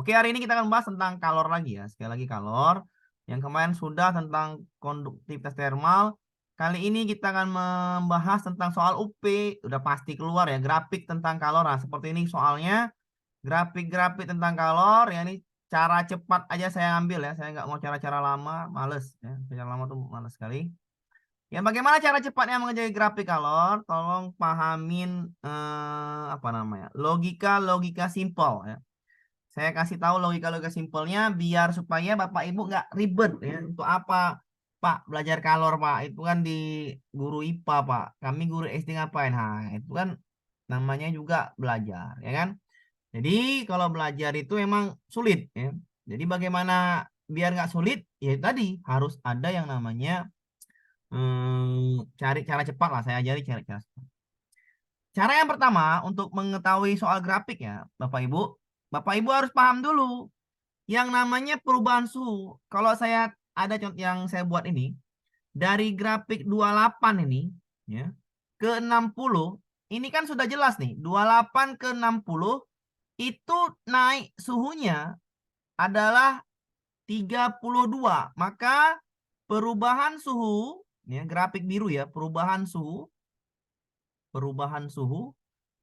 Oke, hari ini kita akan bahas tentang kalor lagi ya. Sekali lagi kalor. Yang kemarin sudah tentang konduktivitas termal. Kali ini kita akan membahas tentang soal UP. Udah pasti keluar ya, grafik tentang kalor. Nah, seperti ini soalnya. Grafik-grafik tentang kalor. Ya, ini cara cepat aja saya ambil ya. Saya nggak mau cara-cara lama, males. Ya. Cara lama tuh males sekali. Ya, bagaimana cara cepatnya mengerjakan grafik kalor? Tolong pahamin apa namanya? Logika-logika simpel ya. Saya kasih tahu logika-logika simpelnya biar supaya Bapak Ibu nggak ribet ya. Untuk apa Pak belajar kalor Pak? Itu kan di guru IPA Pak. Kami guru SD ngapain? Nah, itu kan namanya juga belajar ya kan. Jadi kalau belajar itu emang sulit ya. Jadi bagaimana biar nggak sulit? Ya tadi harus ada yang namanya cari cara cepat lah. Saya ajari cara cepat. Cara yang pertama untuk mengetahui soal grafik ya Bapak Ibu. Bapak Ibu harus paham dulu yang namanya perubahan suhu. Kalau saya ada contoh yang saya buat ini, dari grafik 28 ini ya, ke 60, ini kan sudah jelas nih, 28 ke 60 itu naik suhunya adalah 32. Maka perubahan suhu, ya, grafik biru ya, perubahan suhu,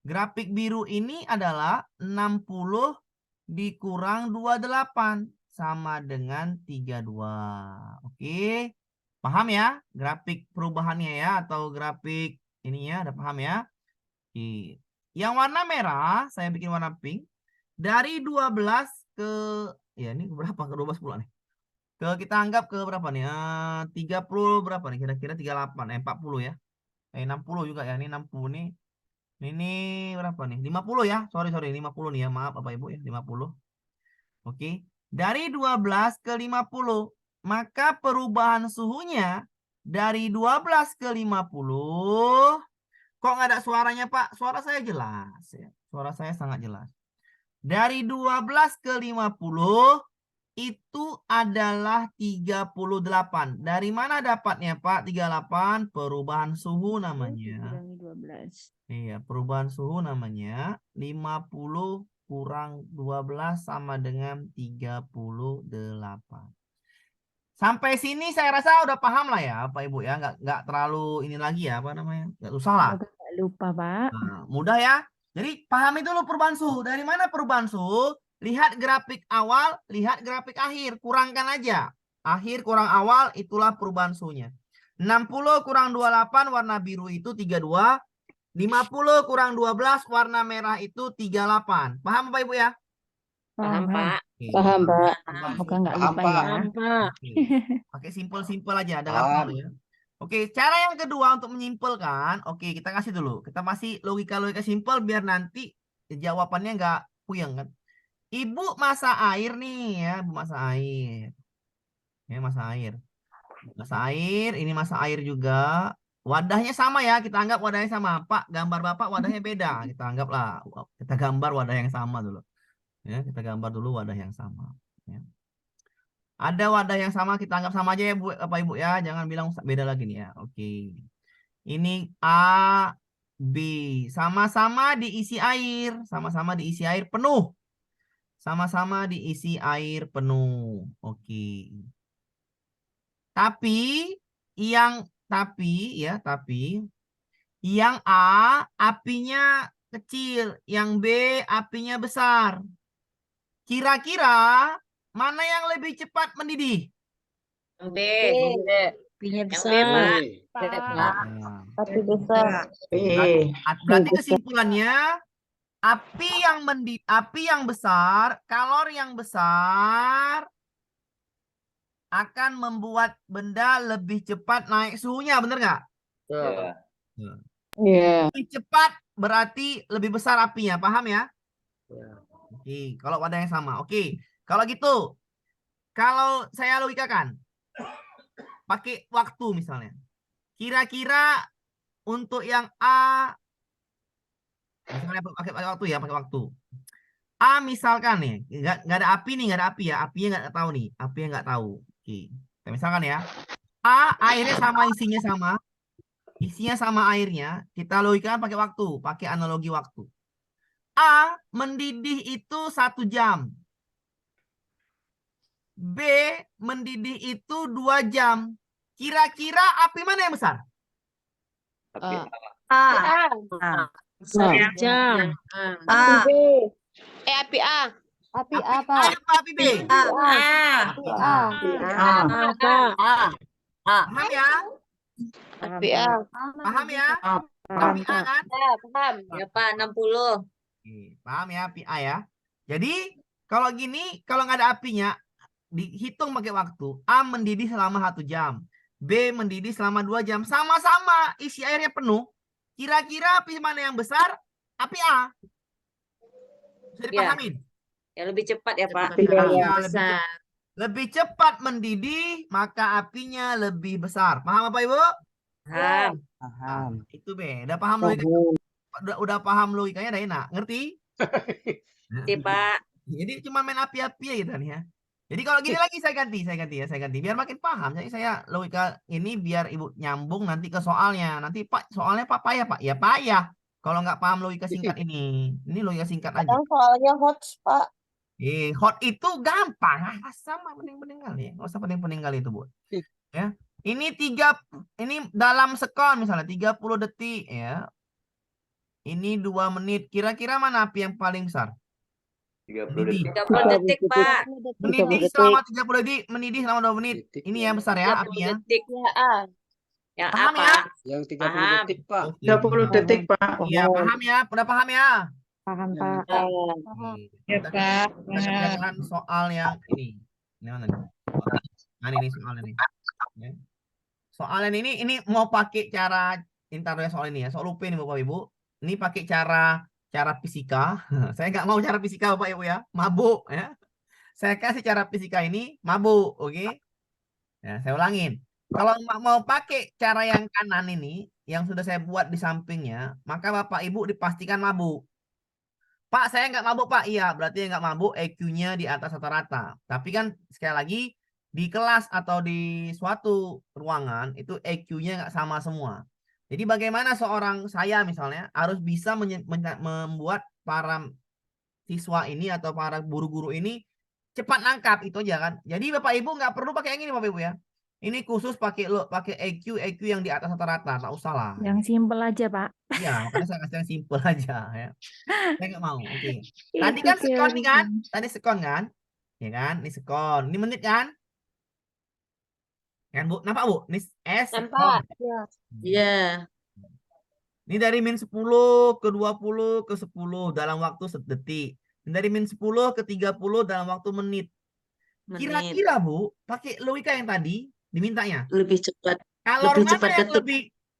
grafik biru ini adalah 60 dikurang 28 sama dengan 32. Oke. Paham ya? Grafik perubahannya ya atau grafik ininya udah paham ya? Oke. Yang warna merah saya bikin warna pink. Dari 12 ke ya ini berapa? Ke 12 pula nih. Kita anggap ke berapa nih? 30 berapa nih? Kira-kira 38 40 ya. 60 juga ya. Ini 60 nih. Ini berapa nih? 50 ya. Sorry 50 nih ya. Maaf Bapak Ibu ya, 50. Oke. Dari 12 ke 50. Maka perubahan suhunya dari 12 ke 50. Kok nggak ada suaranya, Pak? Suara saya jelas ya. Suara saya sangat jelas. Dari 12 ke 50 itu adalah 38. Dari mana dapatnya, Pak? 38 perubahan suhu namanya. Dikurangi 12. Iya, perubahan suhu namanya 50 kurang 12 sama dengan 38. Sampai sini saya rasa udah paham lah ya, Pak Ibu ya. Nggak terlalu ini lagi ya, apa namanya? Nggak susah lah. Semoga nggak lupa, Pak. Nah, mudah ya. Jadi pahami dulu perubahan suhu. Dari mana perubahan suhu? Lihat grafik awal, lihat grafik akhir. Kurangkan aja. Akhir kurang awal, itulah perubahan suhunya. 60 kurang 28 warna biru itu 32. 50 kurang 12 warna merah itu 38. Paham Bapak Ibu ya? Paham, Pak. Oke. Paham, Pak. Semoga nggak Paham, lupa Pak. ya. Paham, Pak. Oke. Pakai simpel-simpel aja, ada gampang Paham. ya. Oke, cara yang kedua untuk menyimpulkan, oke kita kasih dulu. Kita masih logika-logika simpel biar nanti jawabannya nggak puyeng kan. Ibu masak air nih ya, ibu masak air. Ya, masak air. Masak air, ini masak air juga. Wadahnya sama ya, kita anggap wadahnya sama. Pak, gambar Bapak wadahnya beda. Kita anggaplah, kita gambar wadah yang sama dulu. Ya, kita gambar dulu wadah yang sama. Ya. Ada wadah yang sama, kita anggap sama aja ya Bu, Bapak Ibu ya. Jangan bilang beda lagi nih ya. Oke. Ini A, B. Sama-sama diisi air. Sama-sama diisi air penuh. Sama-sama diisi air penuh. Oke. Tapi tapi yang A apinya kecil, yang B apinya besar. Kira-kira mana yang lebih cepat mendidih? Yang B. Apinya Yang B, besar. Pak. Nah, Tapi besar. berarti kesimpulannya api yang besar, kalor yang besar akan membuat benda lebih cepat naik suhunya, bener nggak? Tuh. Iya. Lebih cepat berarti lebih besar apinya, paham ya? Ya. Oke, kalau wadah yang sama. Oke, kalau gitu, kalau saya logikakan, pakai waktu misalnya. Kira-kira untuk yang A, misalnya pakai waktu ya, pakai waktu. A misalkan nih, nggak ada api nih, nggak ada api ya, apinya nggak tahu nih, apinya nggak tahu. Oke, kita misalkan ya, A airnya sama isinya sama airnya, kita logikakan pakai waktu, pakai analogi waktu. A mendidih itu 1 jam, B mendidih itu 2 jam. Kira-kira api mana yang besar? Api A. Jam. Api B. api A. Api Api A, A Pak. apa api B? Api A. Api A. A. Paham ya? Api A. Paham ya? Paham, Api A Pak. kan? Paham. Ya, Pak, 60. Oke, paham ya api A ya. Jadi kalau gini, kalau nggak ada apinya, dihitung pakai waktu. A mendidih selama 1 jam. B mendidih selama 2 jam. Sama-sama isi airnya penuh. Kira-kira api mana yang besar? Api A. Bisa Ya. dipahamin? Ya lebih cepat ya, Pak. Iya, lebih cepat mendidih, maka apinya lebih besar. Paham apa Ibu? Paham. Nah, itu B. Udah paham logika? Udah paham logikanya, udah enak. Ngerti? Nanti, Pak. Jadi cuma main api-api aja gitu kan ya. Jadi kalau gini lagi saya ganti biar makin paham. Jadi saya logika ini biar Ibu nyambung nanti ke soalnya. Nanti Pak, soalnya Pak payah Pak. Ya payah. Kalau nggak paham logika singkat ini. Ini logika singkat aja. Kadang soalnya hot, Pak. Hot itu gampang. Sama pening-pening kali. Nggak usah pening-pening kali itu, Bu. Ya. Ini dalam sekon misalnya 30 detik ya. Ini 2 menit. Kira-kira mana api yang paling besar? 30 Mendidih. 30 detik, Pak. Mendidih selama 30 detik, mendidih selama 2 menit. Ini yang besar ya 30 apinya. detik. Ya, A. Yang Paham apa? ya? Yang 30 Paham. detik, Pak. Oke, 30 paham. detik, Pak. Iya, paham ya? Udah paham ya? Paham, Pak. Oke. Kita kerjakan soal yang ini. Ini mana nih? Nah, ini soalnya nih. Ya. Soalnya ini mau pakai cara intarnya soal ini ya. Soal UP nih Bapak Ibu. Ini pakai cara fisika. Saya nggak mau cara fisika Bapak Ibu ya. Mabuk ya. Saya kasih cara fisika ini mabuk, oke? Ya, saya ulangin. Kalau mau pakai cara yang kanan ini, yang sudah saya buat di sampingnya, maka Bapak Ibu dipastikan mabuk. Pak, saya nggak mabuk, Pak. Iya, berarti nggak mabuk, EQ-nya di atas rata-rata. Tapi kan sekali lagi, di kelas atau di suatu ruangan, itu EQ-nya nggak sama semua. Jadi bagaimana saya misalnya harus bisa membuat para siswa ini atau para guru-guru ini cepat nangkap, itu aja kan. Jadi Bapak Ibu nggak perlu pakai yang ini Bapak Ibu ya. Ini khusus pakai EQ yang di atas rata-rata, nggak usah lah. Yang simpel aja, Pak. Iya, makanya saya kasih yang simple aja ya. Saya nggak mau. Oke. Tadi kan sekon nih kan? Tadi sekon kan? Ya kan? Ini sekon. Ini menit kan? Kan Bu? Nampak Bu? Ini S sekon. Iya. Ini dari min 10 ke 20 ke 10 dalam waktu sedetik. Dari min 10 ke 30 dalam waktu menit. Kira-kira Bu, pakai logika yang tadi dimintanya. Lebih cepat. Kalor Lebih mana cepat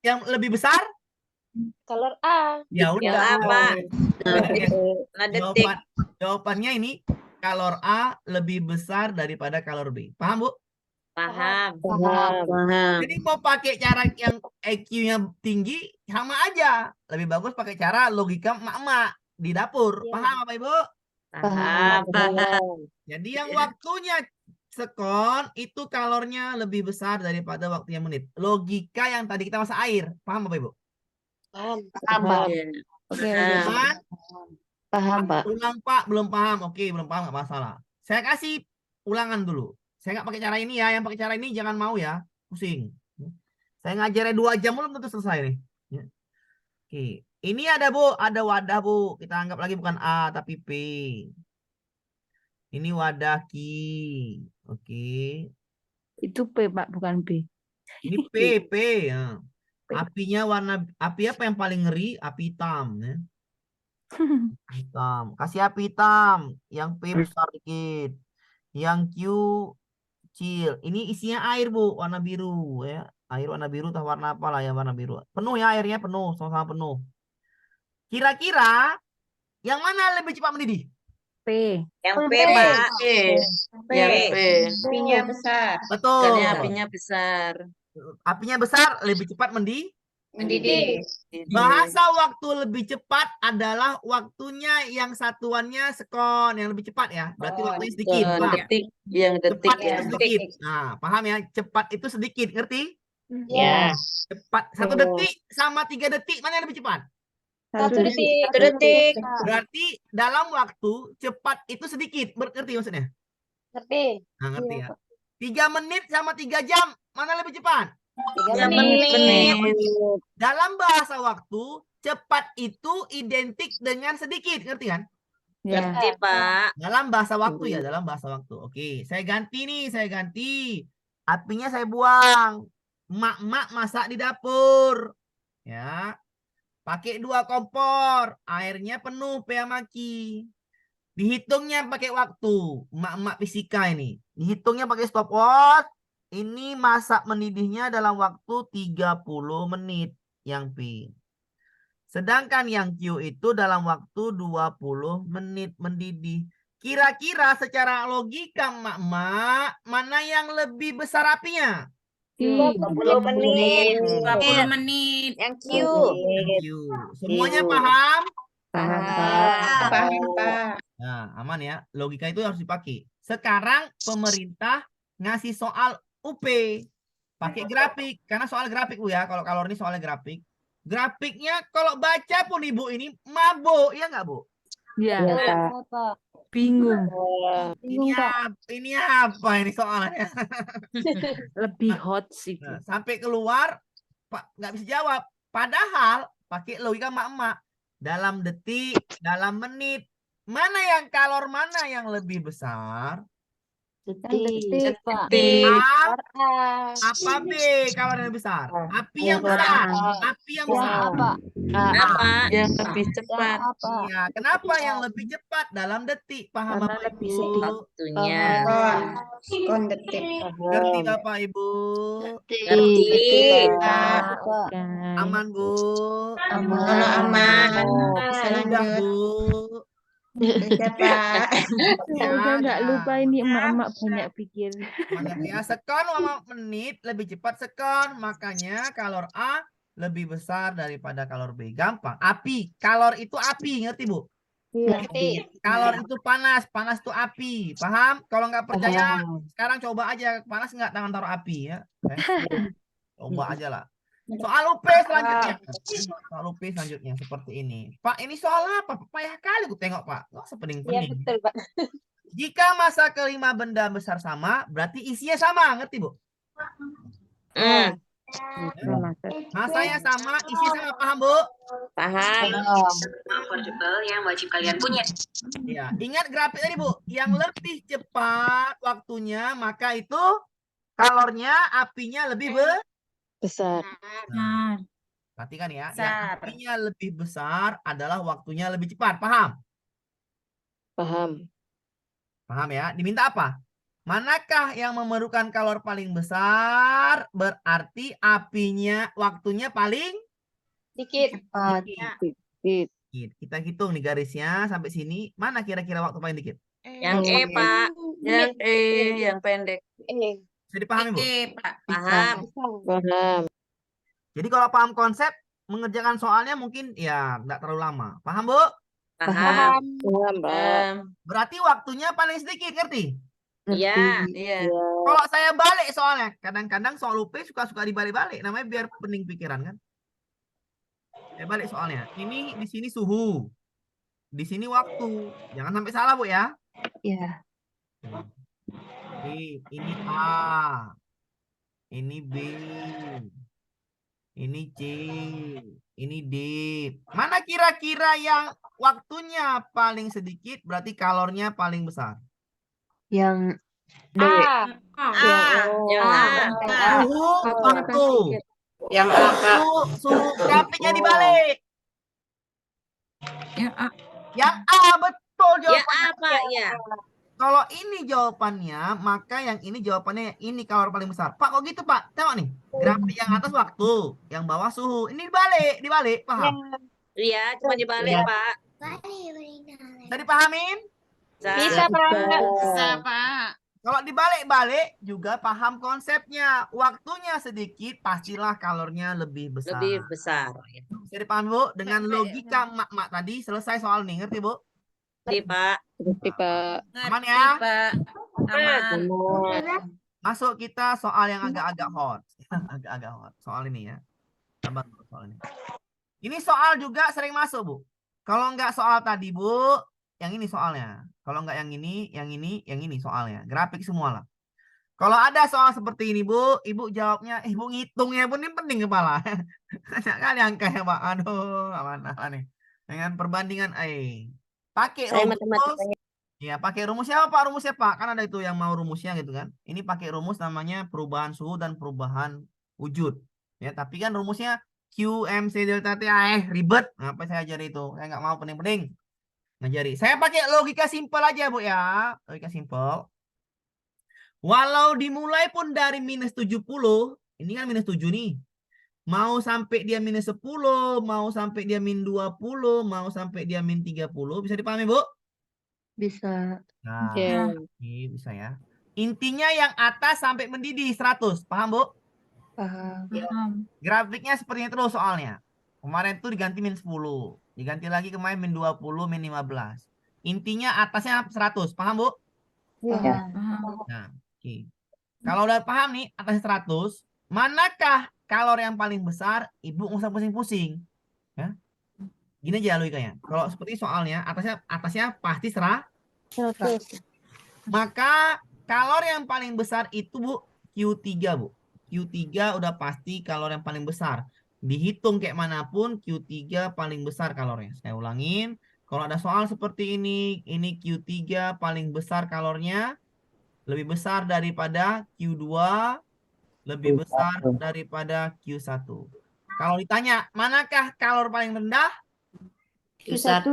yang lebih besar? Color A. Ya Yang udah. apa? Nah, detik. Jawabannya ini kalor A lebih besar daripada kalor B. Paham Bu? Paham. Paham. Jadi mau pakai cara yang EQ-nya tinggi sama aja. Lebih bagus pakai cara logika emak-emak di dapur. Iya. Paham apa Ibu? Paham. Jadi yang waktunya sekon itu kalornya lebih besar daripada waktunya menit. Logika yang tadi kita masak air. Paham Bapak Ibu? Paham. Iya. Oke, Paham? paham, Pak. Ulang Pak, belum paham. Oke, belum paham nggak masalah. Saya kasih ulangan dulu. Saya nggak pakai cara ini ya. Yang pakai cara ini jangan mau ya. Pusing. Saya ngajarnya 2 jam belum tentu selesai nih. Ya. Oke. Ini ada Bu, ada wadah Bu. Kita anggap lagi bukan A tapi P. Ini wadah Ki. Oke. Itu P, Pak, bukan B. Ini P. Ya. Apinya api apa yang paling ngeri? Api hitam. Ya. Hitam. Kasih api hitam. Yang P besar dikit. Yang Q kecil. Ini isinya air Bu, warna biru ya. Air warna biru atau warna apa lah ya, warna biru. Penuh ya airnya, penuh, sama-sama penuh. Kira-kira yang mana lebih cepat mendidih? P. Yang P, Pak. Yang P. Apinya besar. Betul. Karena apinya besar. Apinya besar lebih cepat mendidih. Mendidih. Bahasa waktu lebih cepat adalah waktunya yang satuannya sekon, yang lebih cepat ya. Berarti waktunya sedikit. Paham? Detik. Yang detik Cepat ya. itu sedikit. Nah, paham ya? Cepat itu sedikit, ngerti? Ya. Cepat 1 detik sama 3 detik mana yang lebih cepat? 1 detik. 1 detik. Berarti dalam waktu cepat itu sedikit. Ngerti maksudnya? Ngerti. Nah, ngerti ya? 3 menit sama 3 jam, mana lebih cepat? 3 menit. menit. Dalam bahasa waktu, cepat itu identik dengan sedikit, ngerti kan? Ya. Ngerti, Pak. Dalam bahasa waktu ya, dalam bahasa waktu. Oke, saya ganti nih, saya ganti. Apinya saya buang. Mak-mak masak di dapur. Ya. Pakai 2 kompor. Airnya penuh pea maki. Dihitungnya pakai waktu. Mak-mak fisika ini. Dihitungnya pakai stopwatch. Ini masak mendidihnya dalam waktu 30 menit. Yang P. Sedangkan yang Q itu dalam waktu 20 menit mendidih. Kira-kira secara logika mak-mak, mana yang lebih besar apinya? 20 menit. 20 menit. Yang Q. Yang Q. Semuanya paham? Paham, Pak. Paham, Pak. Nah, aman ya. Logika itu harus dipakai. Sekarang pemerintah ngasih soal UP. Pakai grafik. Karena soal grafik, Bu ya. Kalau kalor ini soalnya grafik. Grafiknya kalau baca pun Ibu ini mabuk. Ya nggak, Bu? Ya, Iya, Pak. Bingung. Ini apa ini soalnya? Lebih hot sih. Nah, sampai keluar, Pak nggak bisa jawab. Padahal pakai logika emak-emak. Dalam detik, dalam menit. Mana yang kalor mana yang lebih besar? Detik, Pak. A, A. apa B kalor yang lebih besar? Api yang besar. Api yang besar. Apa? Yang lebih cepat. Iya, kenapa yang lebih cepat dalam detik? Paham Karena Bapak lebih Ibu? sedikit. Waktunya. Kon detik. Ngerti Bapak Ibu? Ngerti. Kan. Aman Bu? Kalau aman. Bisa Udah lanjut. Bu? Udah, Pak. Semoga nggak lupa ini emak-emak banyak pikir. Banyak ya, sekon sama menit lebih cepat sekon, makanya kalor A lebih besar daripada kalor B. Gampang. Api, kalor itu api, ngerti Bu? Ngerti. Kalor itu panas, panas itu api. Paham? Kalau nggak percaya, sekarang coba aja panas nggak tangan taruh api ya. Coba aja lah. Soal UP selanjutnya. Soal UP selanjutnya seperti ini. Pak, ini soal apa? Payah kali aku tengok, Pak. Nggak usah Iya, pening-pening. betul, Pak. Jika masa kelima benda besar sama, berarti isinya sama, ngerti Bu? Masanya sama, isi sama, paham Bu? Paham. Variabel yang wajib kalian punya. Ya, ingat grafik tadi Bu, yang lebih cepat waktunya, maka itu kalornya, apinya lebih Besar. Nah, perhatikan ya, yang Besar. apinya lebih besar adalah waktunya lebih cepat, paham? Paham. Paham ya? Diminta apa? Manakah yang memerlukan kalor paling besar? Berarti apinya, waktunya paling Dikit. dikit. Kita hitung nih garisnya sampai sini. Mana kira-kira waktu paling dikit? Yang E, Pak. Yang E, yang pendek. Bisa dipahami, Bu? Pak. Paham. Paham. Jadi kalau paham konsep, mengerjakan soalnya mungkin ya nggak terlalu lama. Paham, Bu? Paham. Berarti waktunya paling sedikit, ngerti? Iya. Iya. Kalau saya balik soalnya, kadang-kadang soal UP suka-suka dibalik-balik. Namanya biar pening pikiran kan. Saya balik soalnya. Ini di sini suhu. Di sini waktu. Jangan sampai salah, Bu ya. Ya. Ini A. Ini B. Ini C. Ini D. Mana kira-kira yang waktunya paling sedikit berarti kalornya paling besar? Yang B. Yang A. Suhu waktu. Yang apa? Suhu grafiknya dibalik. Yang A betul Yang jawabannya. A, Pak. Ya. Kalau ini jawabannya, maka yang ini jawabannya ini kalor paling besar. Pak, kok gitu, Pak? Tengok nih. Grafik yang atas waktu, yang bawah suhu. Ini dibalik, paham? Iya, cuma dibalik, Pak. Bisa dipahamin? Bisa, Pak. Bisa, Pak. Kalau dibalik-balik juga paham konsepnya. Waktunya sedikit, pastilah kalornya lebih besar. Lebih besar. Bisa dipahami, Bu? Dengan logika mak-mak tadi, selesai soal nih. Ngerti, Bu? Ngerti, Pak. Ngerti, Pak. Aman ya? Pak. Aman. Masuk kita soal yang agak-agak hot. Agak-agak hot. Soal ini ya. Sabar soal ini. Ini soal juga sering masuk, Bu. Kalau nggak soal tadi, Bu, yang ini soalnya. Kalau nggak yang ini soalnya. Grafik semua lah. Kalau ada soal seperti ini, Bu, Ibu jawabnya, Ibu ngitungnya pun ini penting kepala. Banyak kali angkanya, Pak. Aduh, mana nih. Dengan perbandingan, pakai Saya rumus. matematikanya. Ya, pakai rumusnya apa, Pak? Rumusnya, Pak. Kan ada itu yang mau rumusnya gitu kan. Ini pakai rumus namanya perubahan suhu dan perubahan wujud. Ya, tapi kan rumusnya QMC delta T. Ribet. Ngapain saya ajari itu? Saya nggak mau pening-pening ngajari. Saya pakai logika simpel aja, Bu ya. Logika simpel. Walau dimulai pun dari minus 70, ini kan minus 7 nih. Mau sampai dia minus 10, mau sampai dia min 20, mau sampai dia min 30. Bisa dipahami, Bu? Bisa. Nah, Oke. ini bisa ya. Intinya yang atas sampai mendidih 100. Paham, Bu? Paham. Grafiknya seperti itu soalnya. Kemarin tuh diganti min 10. Diganti lagi kemarin min 20, min 15. Intinya atasnya 100. Paham, Bu? Paham. Nah, oke. Kalau udah paham nih, atasnya 100, manakah kalori yang paling besar? Ibu nggak usah pusing-pusing. Ya. Gini aja logikanya. Kalau seperti soalnya, atasnya pasti 100. Maka kalori yang paling besar itu, Bu, Q3, Bu. Q3 udah pasti kalori yang paling besar. Dihitung kayak manapun, Q3 paling besar kalorinya. Saya ulangin. Kalau ada soal seperti ini Q3 paling besar kalorinya, lebih besar daripada Q2, lebih besar daripada Q1. Kalau ditanya, manakah kalori paling rendah? Q1.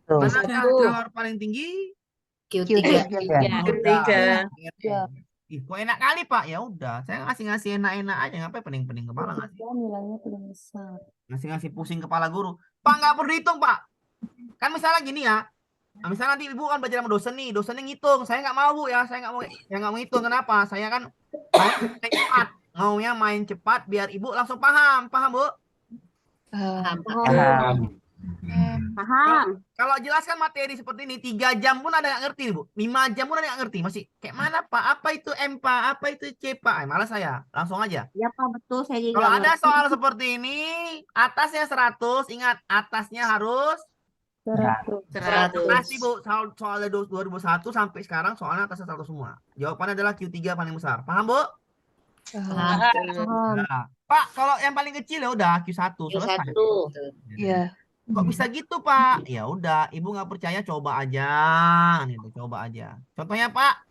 Manakah kalori paling tinggi? Q3. Ketiga. Ih, kok enak kali, Pak? Ya udah, saya ngasih enak-enak aja, ngapain pening-pening kepala ngasih. Nilainya paling besar. Ngasih pusing kepala guru. Pak, nggak perlu dihitung, Pak. Kan misalnya gini ya. Nah, misalnya nanti Ibu kan belajar sama dosen nih, dosennya ngitung. Saya nggak mau, Bu, ya. Saya nggak mau hitung. Kenapa? Saya kan mau main cepat. Maunya main cepat biar Ibu langsung paham. Paham, Bu? Paham. Kalau jelaskan materi seperti ini, 3 jam pun ada nggak ngerti, Bu. 5 jam pun ada nggak ngerti. Masih kayak mana, Pak? Apa itu M, Pak? Apa itu C, Pak? Malas saya. Langsung aja. Ya Pak, betul saya juga. Kalau ada soal seperti ini, atasnya 100, ingat atasnya harus 100. pasti, Bu. Soalnya 2001 sampai sekarang soalnya atasnya 100 semua. Jawabannya adalah Q3 paling besar. Paham, Bu? Paham. Nah, Pak, kalau yang paling kecil ya udah Q1 selesai. Q1. Iya. Kok bisa gitu, Pak? Ya udah, Ibu nggak percaya coba aja, gitu, coba aja. Contohnya, Pak,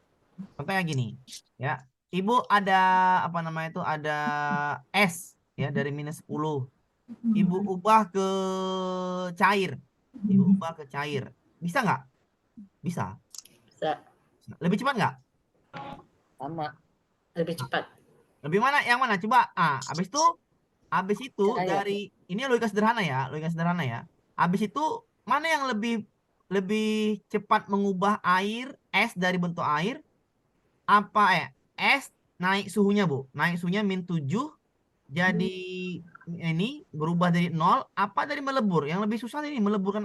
contohnya gini, ya. Ibu ada apa namanya itu ada es ya dari minus 10. Ibu ubah ke cair. Ibu ubah ke cair. Bisa nggak? Bisa. Bisa. Lebih cepat nggak? Sama. Lebih cepat. Lebih mana? Yang mana? Coba. Habis itu dari ini logika sederhana ya, logika sederhana ya. Habis itu mana yang lebih cepat mengubah es dari bentuk air? Apa es naik suhunya, Bu? Naik suhunya min 7 jadi ini berubah dari 0 apa dari melebur? Yang lebih susah ini meleburkan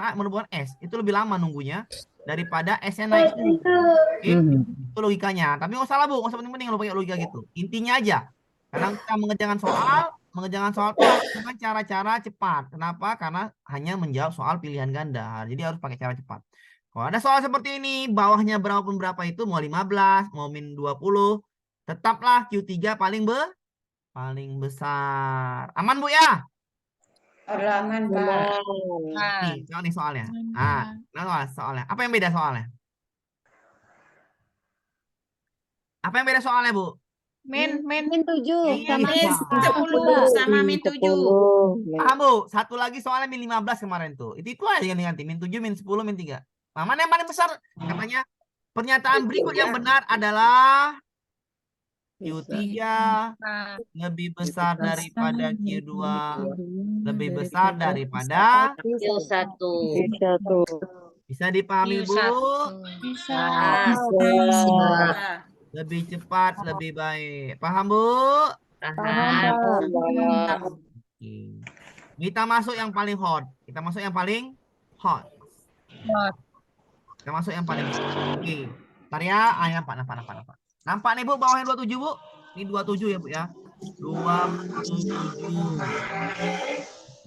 es. Itu lebih lama nunggunya daripada esnya naik suhu. Oke? Itu logikanya. Tapi nggak salah, Bu, nggak usah penting-penting lo pakai logika gitu. Intinya aja. Kadang kita mengerjakan soal itu harus dengan cara-cara cepat. Kenapa? Karena hanya menjawab soal pilihan ganda. Jadi harus pakai cara cepat. Kalau ada soal seperti ini, bawahnya berapapun berapa itu, mau 15, mau min 20, tetaplah Q3 paling besar. Aman, Bu ya? Aman, Pak. Nih soalnya. Nah, soalnya. Apa yang beda soalnya? Apa yang beda soalnya, Bu? Min 7 Iya, sama iya. 10 sama min 7. Paham, Bu? Satu lagi soalnya min 15 kemarin tuh. Itu aja yang diganti. Min 7, min 10, min 3. Nah, mana yang paling besar? Katanya pernyataan berikut yang benar adalah Q3 lebih besar daripada Q2, lebih besar daripada Q1. Bisa dipahami, Bu? Bisa. Lebih cepat, lebih baik. Paham, Bu? Paham. Oke. Kita masuk yang paling hot. Kita masuk yang paling hot. Kita masuk yang paling hot. Oke. Ntar ya. Nampak. Nampak nih, Bu, bawahnya 27, Bu. Ini 27 ya, Bu ya. 27.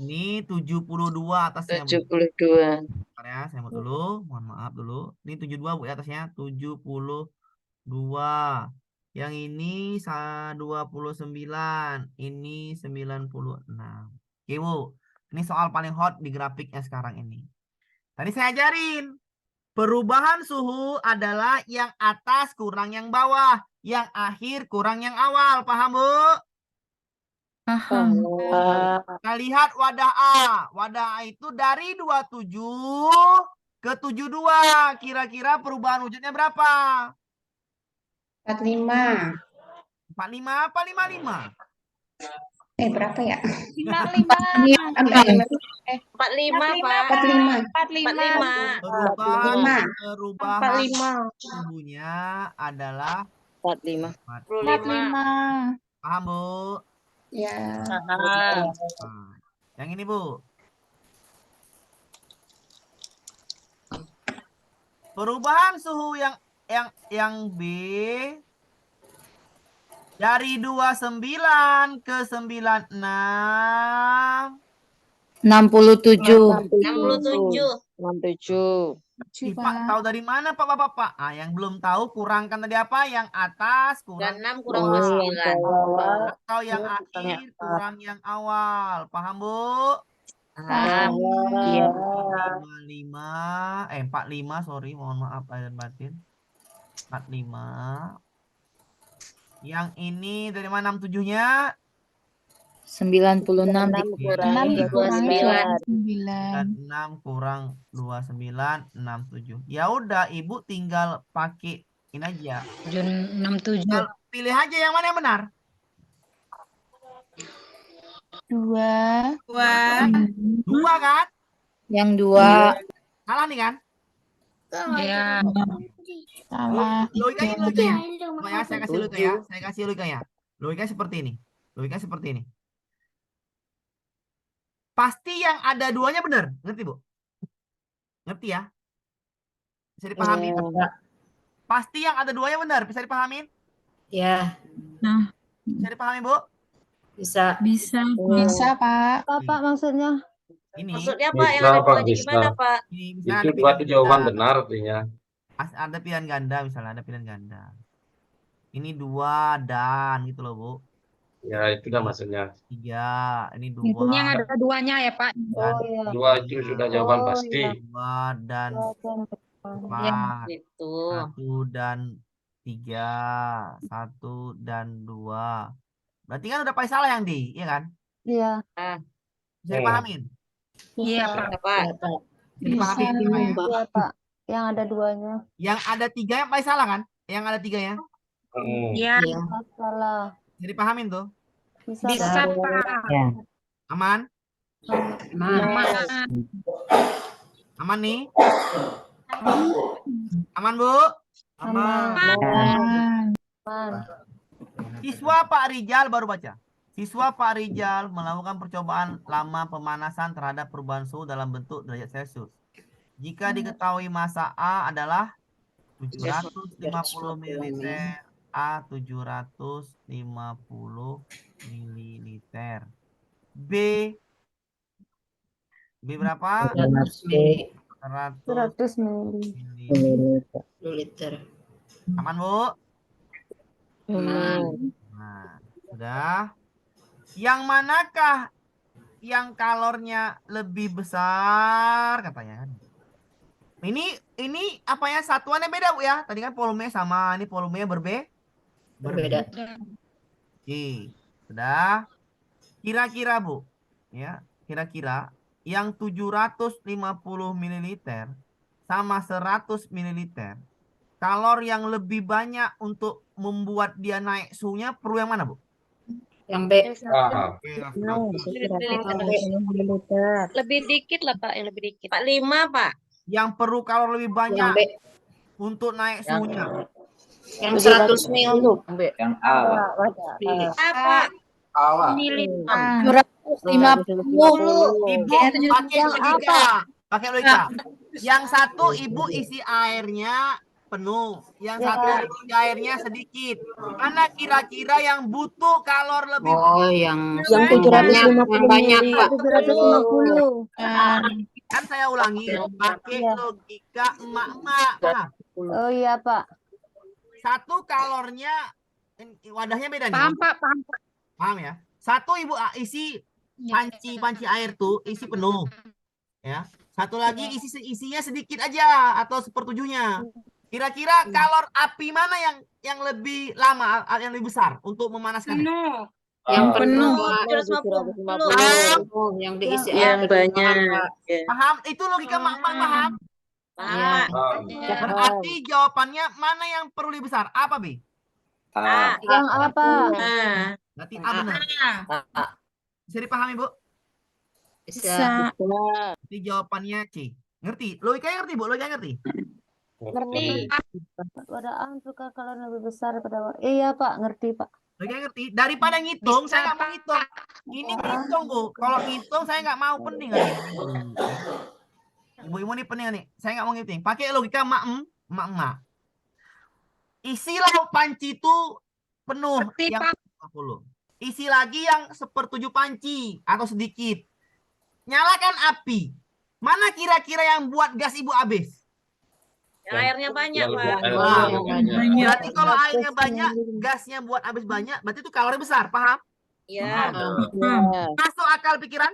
Ini 72 atasnya, Bu. 72. Ntar ya, saya mau dulu. Mohon maaf dulu. Ini 72 Bu ya atasnya. 72. Yang ini 29. Ini 96. Oke Bu. Ini soal paling hot di grafiknya sekarang ini. Tadi saya ajarin. Perubahan suhu adalah yang atas kurang yang bawah. Yang akhir kurang yang awal. Paham Bu? Paham. Kita lihat wadah A. Wadah A itu dari 27 ke 72. Kira-kira perubahan wujudnya berapa? 45. 45 apa 55? Berapa ya? 55. 45. 45, Pak. 45. 45. Perubahan 45. suhunya adalah 45. 45. Paham Bu? Ya. Nah, yang ini Bu. Perubahan suhu yang B dari 29 ke 96. 67. 67. 67. Ih, Pak, tahu dari mana Pak Bapak? Ah, yang belum tahu kurangkan tadi apa? Yang atas kurang 26 kurang bawah. 29. Atau yang akhir kurang yang awal. Paham Bu? Paham. Iya. 45, sorry, mohon maaf lahir dan batin. 45. Yang ini dari mana 67-nya? 96 Kurang 29. 6 kurang 29, 67. Ya udah, Ibu tinggal pakai ini aja. 67. Tinggal pilih aja yang mana yang benar. 2. 2 kan? Yang 2. Salah nih kan? Ya. Salah. Logikanya logikanya. Coba ya, saya kasih logika ya. Saya kasih logikanya. Logikanya seperti ini. Logikanya seperti ini. Pasti yang ada duanya benar. Ngerti, Bu? Ngerti ya? Bisa dipahami? Pasti yang ada duanya benar. Bisa dipahamin? Ya, Bisa dipahami, Bu? bisa. Bisa. Bisa, Pak. Apa maksudnya? Ini. Maksudnya Pak, yang Bisa, ada Pak, duanya bisa. gimana Pak? Ini Itu misalnya ada berarti pilihan jawaban ganda. benar artinya. Ada pilihan ganda, misalnya ada pilihan ganda. Ini 2 dan gitu loh, Bu. Ya, itu dah maksudnya. 3. Ini 2. Itu yang ada duanya ya, Pak. Dan Dua itu sudah jawaban pasti. 2 dan 4. Gitu. 1 dan 3. 1 dan 2. Berarti kan udah paling salah yang D, iya kan? Iya. Bisa dipahamin? Iya, Pak. Pak. Bisa dipahamin? Iya, Pak. Yang ada duanya. Yang ada 3 yang paling salah kan? Yang ada 3 ya? Iya. Iya. Salah. Bisa dipahamin tuh? Bisa, Pak. Aman? Aman nih? Aman, Bu? Aman. Siswa Pak Rijal baru baca. Siswa Pak Rijal melakukan percobaan lama pemanasan terhadap perubahan suhu dalam bentuk derajat Celcius. Jika diketahui massa A adalah 750 ml, A 750 ml. B berapa? 100 ml. Liter. Aman, Bu? Aman. Nah, sudah. Yang manakah yang kalornya lebih besar katanya kan? Ini apa ya, satuannya beda Bu ya? Tadi kan volumenya sama, ini volumenya Berbeda. Oke, sudah. Kira-kira Bu, ya, kira-kira yang 750 ml sama 100 ml, kalor yang lebih banyak untuk membuat dia naik suhunya perlu yang mana, Bu? Yang B. Lebih dikit lah Pak, yang lebih dikit. Pak 5 Pak. Yang perlu kalor lebih Yang banyak B. untuk naik suhunya. Yang 100 mil. Yang A. Apa? Militan. 150. Ibu pakai logika. Pakai logika. Yang satu Ibu isi airnya penuh. Yang satu isi airnya sedikit. Mana kira-kira yang butuh kalor lebih Oh, yang 750 yang banyak, Pak. 750. Kan saya ulangi, pakai Iya. logika emak-emak. Paham? Oh iya, Pak. Satu kalornya, wadahnya beda nih. Paham, Pak. Paham, Pak. Paham ya? Satu ibu isi panci air tuh isi penuh. Ya. Satu lagi isinya sedikit aja atau sepertujuhnya. Kira-kira kalor api mana yang lebih lama, yang lebih besar untuk memanaskannya? Yang Ah, penuh, 750. yang diisi Yang air banyak. Pak. Paham? Itu logika mak-mak, paham? Iya. ah, Berarti jawabannya mana yang perlu lebih besar? Apa, Bi? ah. Yang apa? Nah, Berarti A benar. Bisa dipahami, Bu? Bisa. Berarti jawabannya C. Ngerti? Logikanya ngerti, Bu? Logikanya ngerti? Ngerti. Pada A suka kalau lebih besar daripada iya, Pak. Ngerti, Pak. Logikanya ngerti? Daripada ngitung, saya nggak mau ngitung. Ini ngitung, Bu. Kalau ngitung, saya nggak mau, pening. Ibu-ibu ini pening nih. Saya nggak mau ngitung. Pakai logika mak-emak. Isilah panci itu penuh Ngerti, yang Pak. 50. Isi lagi yang 1/7 panci atau sedikit. Nyalakan api. Mana kira-kira yang buat gas ibu habis? Yang airnya banyak, Yang Pak. air Wah. banyak. Berarti kalau airnya banyak, gasnya buat habis banyak, berarti itu kalori besar, paham? Iya, Masuk akal pikiran?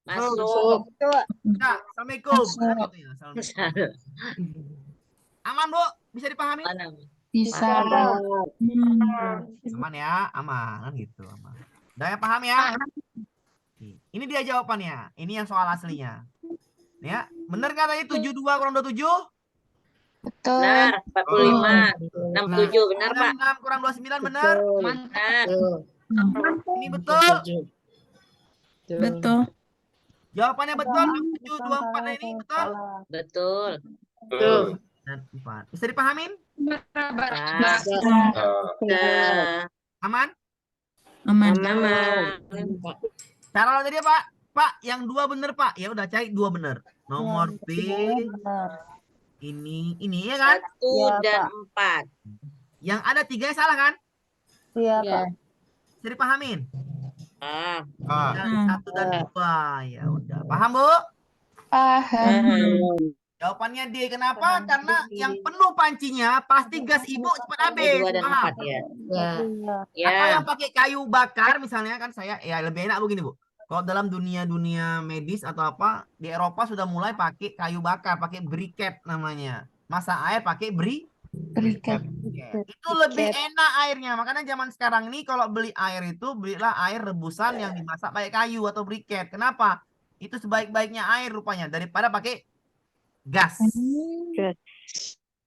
masuk. Nah, Assalamualaikum. Assalamualaikum. Aman, Bu? Bisa dipahami? Mana? Bisa. Aman ya, aman kan gitu, aman. Udah ya, paham ya? Ini dia jawabannya. Ini yang soal aslinya. Ya, benar nggak tadi 72 kurang 27? Betul. Benar, 45. 67, benar, Pak. 6 kurang 29 benar? Benar. Ini betul? Betul. Jawabannya betul? 7, 24 ini betul? Betul. Betul. Dan 4. Bisa dipahamin? Pak. Ah, Udah. Aman? Aman. Aman. Cara lo tadi ya, Pak? Pak, yang 2 bener, Pak. Ya udah cari 2 bener. Nomor B ini ya kan? 1 Iya, dan Pak. 4. Yang ada 3 salah kan? Iya, Pak. Bisa dipahamin? Ah, Dan 1 dan 2. Ya udah. Paham, Bu? Paham. Jawabannya D. Kenapa? Karena yang penuh pancinya pasti gas ibu cepat habis. 2 dan Paham? 4 ya. Ya. Ya. Atau yang pakai kayu bakar misalnya kan saya ya lebih enak begini, Bu. Kalau dalam dunia medis atau apa di Eropa sudah mulai pakai kayu bakar, pakai briket namanya. Masak air pakai Briket. Itu lebih enak airnya. Makanya zaman sekarang ini kalau beli air itu belilah air rebusan yang dimasak pakai kayu atau briket. Kenapa? Itu sebaik-baiknya air rupanya daripada pakai gas.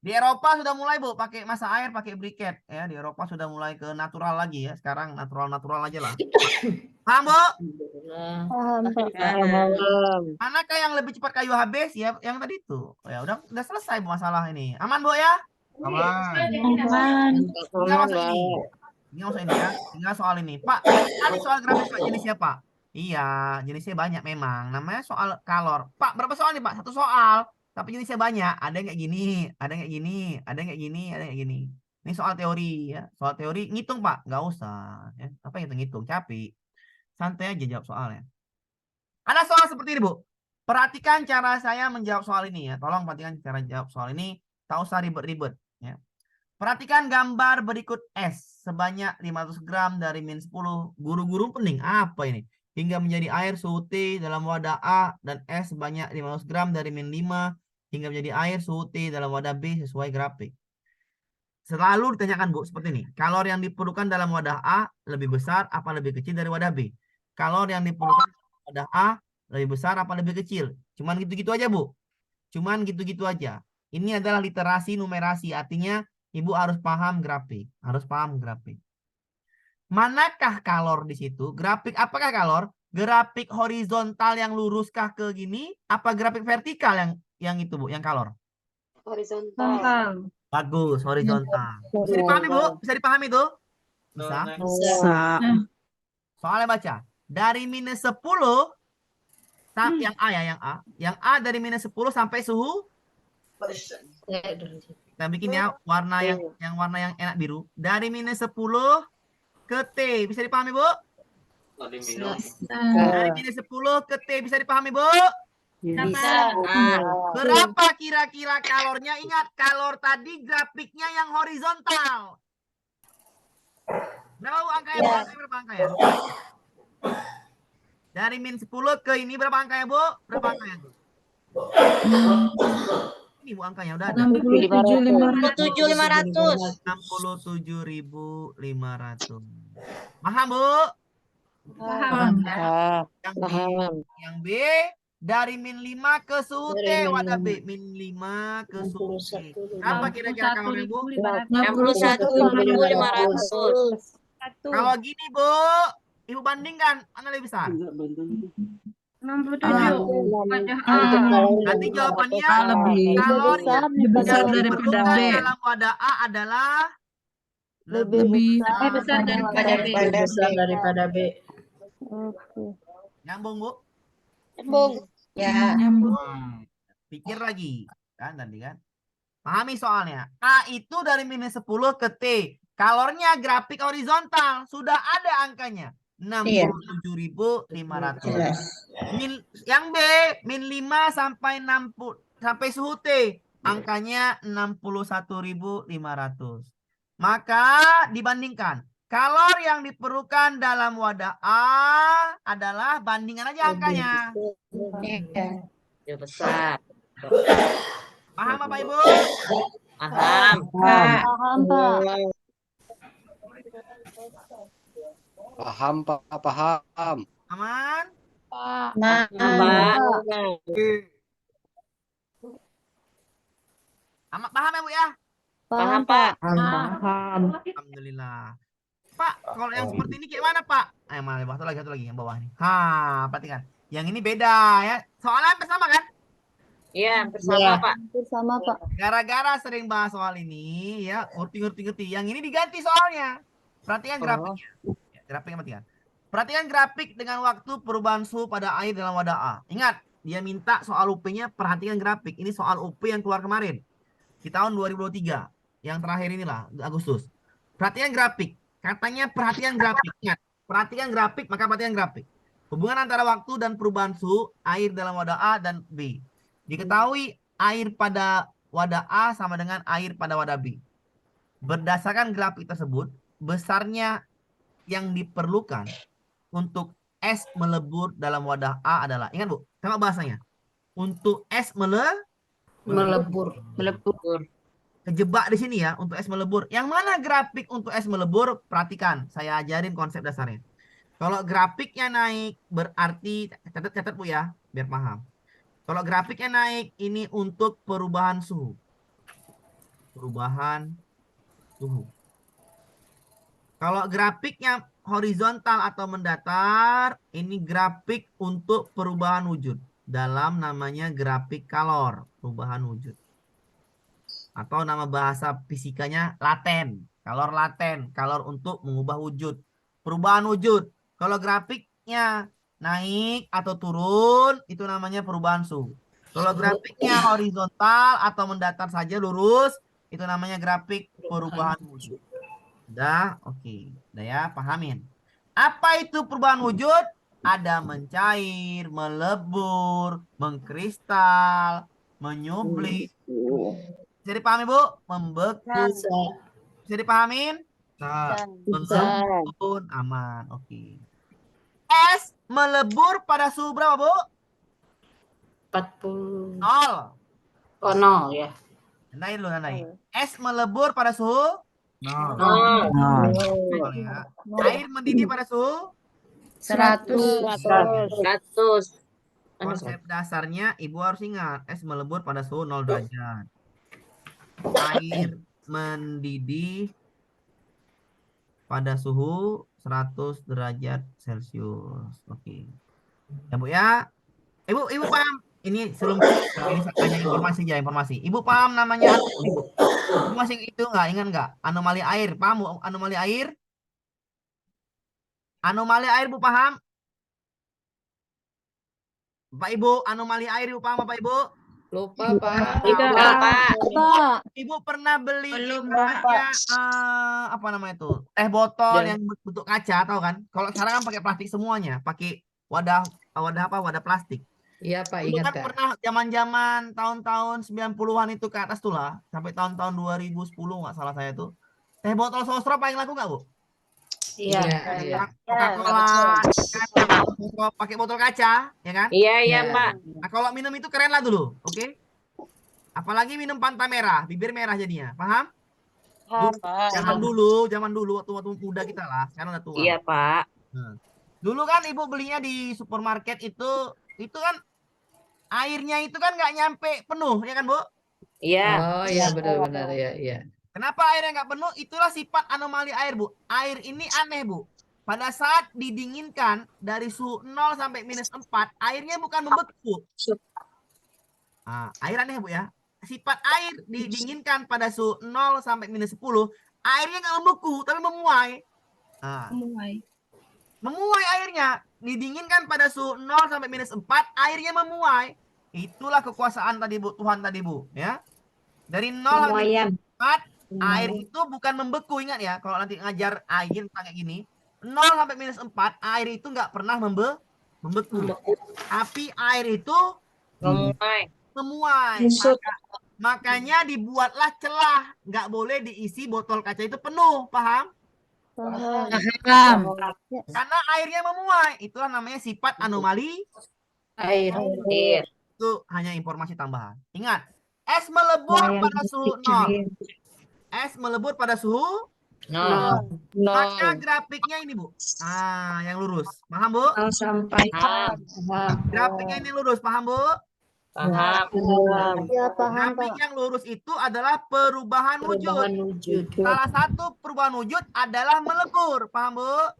Di Eropa sudah mulai, Bu, pakai masak air pakai briket ya. Di Eropa sudah mulai ke natural lagi ya. Sekarang natural aja lah. Paham, Bu? Paham, Pak. Manakah yang lebih cepat kayu habis? Ya, yang tadi itu. Ya, udah selesai Bu, masalah ini. Aman, Bu ya? Aman. Tinggal masuk ini. Tinggal masuk ini ya. Tinggal soal ini. Pak, tadi soal grafis Pak jenisnya, Pak. Iya, jenisnya banyak memang. Namanya soal kalor. Pak, berapa soal nih, Pak? 1 soal. Tapi jenisnya banyak. Ada yang kayak gini, ada yang kayak gini, ada yang kayak gini, ada yang kayak gini. Ini soal teori ya. Soal teori ngitung, Pak. Nggak usah. Ya. Apa yang ngitung? Capek. Santai aja jawab soalnya. Ada soal seperti ini, Bu. Perhatikan cara saya menjawab soal ini ya. Tolong perhatikan cara jawab soal ini. Tak usah ribet-ribet. Ya. Perhatikan gambar berikut S. Sebanyak 500 gram dari min 10. Guru-guru pening. Apa ini? Hingga menjadi air suhu T dalam wadah A. Dan S sebanyak 500 gram dari min 5. Hingga menjadi air suhu T dalam wadah B sesuai grafik. Selalu ditanyakan, Bu, seperti ini. Kalori yang diperlukan dalam wadah A lebih besar apa lebih kecil dari wadah B? Kalori yang diperlukan dalam wadah A lebih besar apa lebih kecil? Cuman gitu-gitu aja, Bu. Cuman gitu-gitu aja. Ini adalah literasi numerasi. Artinya Ibu harus paham grafik. Harus paham grafik. Manakah kalor di situ? Grafik apakah kalor? Grafik horizontal yang luruskah ke gini? Apa grafik vertikal yang itu, Bu? Yang kalor? Horizontal. Bagus, horizontal. Bisa dipahami, Bu? Bisa dipahami tuh? Bisa. Soalnya baca. Dari minus 10 yang A ya, yang A dari minus 10 sampai suhu. Kita bikin ya warna yang warna yang enak biru. Dari minus 10 ke T. Bisa dipahami, Bu? Tadi minum. Dari minus 10 ke T. Bisa dipahami, Bu? Bisa. Berapa kira-kira kalornya? Ingat, kalor tadi grafiknya yang horizontal. Berapa Bu angkanya? Bu? Angkanya berapa angkanya? Dari min 10 ke ini berapa angkanya, Bu? Berapa angkanya, Bu? Ini Bu angkanya udah ada. 67.500. 67.500. Paham, Bu? Paham. Yang B, yang B dari min 5 ke suhu T wadah B. Min 5 ke suhu T. Berapa kira-kira kalornya, Bu? 61.500. Kalau gini, Bu, Ibu bandingkan mana lebih besar? 67. Nanti jawabannya A lebih kalor yang besar yang daripada diperlukan B. dalam wadah A adalah Lebih besar daripada B. Besar daripada B. Oke. nyambung, Bu. Ya. nyambung. Pikir lagi kan tadi kan. Pahami soalnya. A itu dari minus 10 ke T. Kalornya grafik horizontal. Sudah ada angkanya. 67.500. Yang B, min 5 sampai 60 sampai suhu T. Angkanya 61.500. Maka dibandingkan. Kalor yang diperlukan dalam wadah A adalah bandingan aja angkanya. Ya besar. Paham Bapak Ibu? Paham. Paham, Pak. Paham, Pak. Paham. Aman? Amat paham ya Bu ya? Paham, Pak. Alhamdulillah. Pak, kalau yang seperti ini kayak mana Pak? Mana satu lagi yang bawah nih. Perhatikan. Yang ini beda ya. Soalnya hampir sama kan? Iya, bersama, Pak. Sama, Pak. Gara-gara sering bahas soal ini ya, ngerti. Yang ini diganti soalnya. Perhatikan grafiknya. Ya, grafiknya perhatikan. Perhatikan grafik dengan waktu perubahan suhu pada air dalam wadah A. Ingat, dia minta soal UP-nya, perhatikan grafik. Ini soal UP yang keluar kemarin. Di tahun 2023. Yang terakhir inilah, Agustus. Perhatikan grafik. Katanya perhatikan grafik. Ingat, perhatikan grafik, maka perhatikan grafik. Hubungan antara waktu dan perubahan suhu air dalam wadah A dan B. Diketahui air pada wadah A sama dengan air pada wadah B. Berdasarkan grafik tersebut, besarnya yang diperlukan untuk es melebur dalam wadah A adalah, ingat Bu, tengok bahasanya. Untuk es Melebur. Kejebak di sini ya, untuk es melebur. Yang mana grafik untuk es melebur? Perhatikan, saya ajarin konsep dasarnya. Kalau grafiknya naik, berarti, catat Bu ya, biar paham. Kalau grafiknya naik, ini untuk perubahan suhu. Perubahan suhu. Kalau grafiknya horizontal atau mendatar, ini grafik untuk perubahan wujud. Dalam namanya grafik kalor, perubahan wujud. Atau nama bahasa fisikanya laten. Kalor laten, kalor untuk mengubah wujud. Perubahan wujud. Kalau grafiknya naik atau turun, itu namanya perubahan suhu. Kalau grafiknya horizontal atau mendatar saja lurus, itu namanya grafik perubahan wujud. Udah, oke. Udah ya, pahamin. Apa itu perubahan wujud? Ada mencair, melebur, mengkristal, menyublim. Bisa dipahami, Bu? Membeku. Bisa dipahamin? Mengembun, aman. Oke. Es melebur pada suhu berapa, Bu? 40. 0. Oh, 0 ya. Nandain dulu, nandain. Es melebur pada suhu 0. Ya. Air mendidih pada suhu 100. 100. Konsep dasarnya Ibu harus ingat, es melebur pada suhu 0 derajat. Air mendidih pada suhu 100 derajat Celcius. Oke. Ya Bu ya. Ibu paham? Ini sebelum ini hanya informasi. Ibu paham namanya Ibu? Ibu masih itu enggak? Ingat enggak? Anomali air. Paham Bu? Anomali air? Anomali air Bu paham? Bapak Ibu, anomali air Ibu paham Bapak Ibu? Lupa, Pak. Pak. Ibu pernah beli Belum, namanya apa namanya itu? Teh botol yang bentuk kaca, tahu kan? Kalau sekarang kan pakai plastik semuanya, pakai wadah apa? Wadah plastik. Iya Pak, Dulu ingat kan Kak. pernah zaman-zaman tahun-tahun 90-an itu ke atas tuh lah. Sampai tahun-tahun 2010 nggak salah saya tuh. Teh botol sosro paling laku nggak, Bu? Iya, iya. Coca-Cola, kan, teh botol sosro pakai botol kaca, ya kan? Iya, iya, Iya. Pak. Nah, kalau minum itu keren lah dulu, oke? Apalagi minum Fanta merah, bibir merah jadinya, paham? Zaman dulu waktu muda kita lah, sekarang udah tua. Iya, Pak. Nah, dulu kan ibu belinya di supermarket itu kan airnya itu kan nggak nyampe penuh, ya kan Bu? Iya. Oh iya benar-benar ya, iya. Kenapa airnya nggak penuh? Itulah sifat anomali air, Bu. Air ini aneh, Bu. Pada saat didinginkan dari suhu 0 sampai -4, airnya bukan membeku. Nah, air aneh, Bu ya. Sifat air didinginkan pada suhu 0 sampai -10, airnya nggak membeku, tapi memuai. Nah, memuai airnya. Didinginkan pada suhu 0 sampai -4, airnya memuai. Itulah kekuasaan tadi, Bu. Tuhan tadi, Bu. Ya. Dari 0 sampai -4, air itu bukan membeku. Ingat ya, kalau nanti ngajar air kayak gini. 0 sampai -4, air itu nggak pernah membeku. Tapi air itu memuai. Makanya dibuatlah celah. Nggak boleh diisi botol kaca itu penuh. Paham? Karena airnya memuai. Itulah namanya sifat anomali Air. itu hanya informasi tambahan. Ingat, es melebur pada suhu 0. Es melebur pada suhu maka grafiknya ini, Bu. Ah, yang lurus. Paham, Bu? Sampai Grafiknya ini lurus. Paham, Bu? Paham. Ya, paham, Grafik Pak. yang lurus itu adalah perubahan wujud. wujud. Salah satu perubahan wujud adalah melebur. Paham, Bu?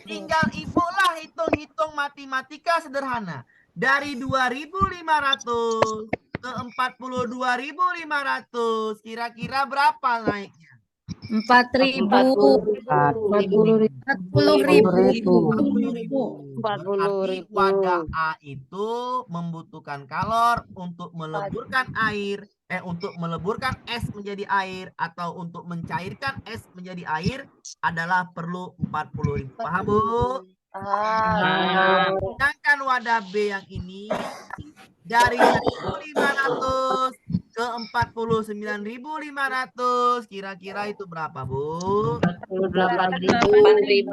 Tinggal ibu lah hitung-hitung matematika sederhana. Dari 2.500 ke 42.500, kira-kira berapa naiknya? 4.000. 40.000. Berarti wadah A itu membutuhkan kalor untuk meleburkan air, untuk meleburkan es menjadi air atau untuk mencairkan es menjadi air adalah perlu 40.000. Paham, Bu? Sedangkan wadah B yang ini dari 1.500 ke 49.500, kira-kira itu berapa, Bu? 48.000.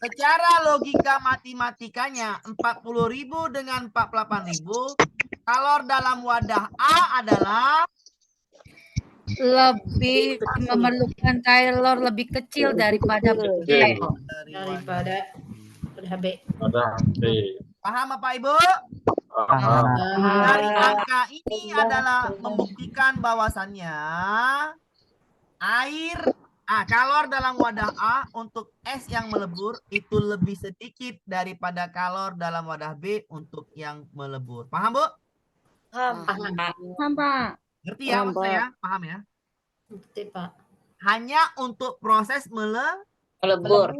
Secara logika matematikanya 40.000 dengan 48.000, kalor dalam wadah A adalah Lebih memerlukan kalor lebih kecil daripada B. Daripada B. Paham apa Ibu? Dari angka ini adalah membuktikan bahwasannya kalor dalam wadah A untuk es yang melebur itu lebih sedikit daripada kalor dalam wadah B untuk yang melebur. Paham, Bu? Paham, Pak. Ngerti ya maksud saya? Paham ya? Ngerti, Pak. Hanya untuk proses Melebur.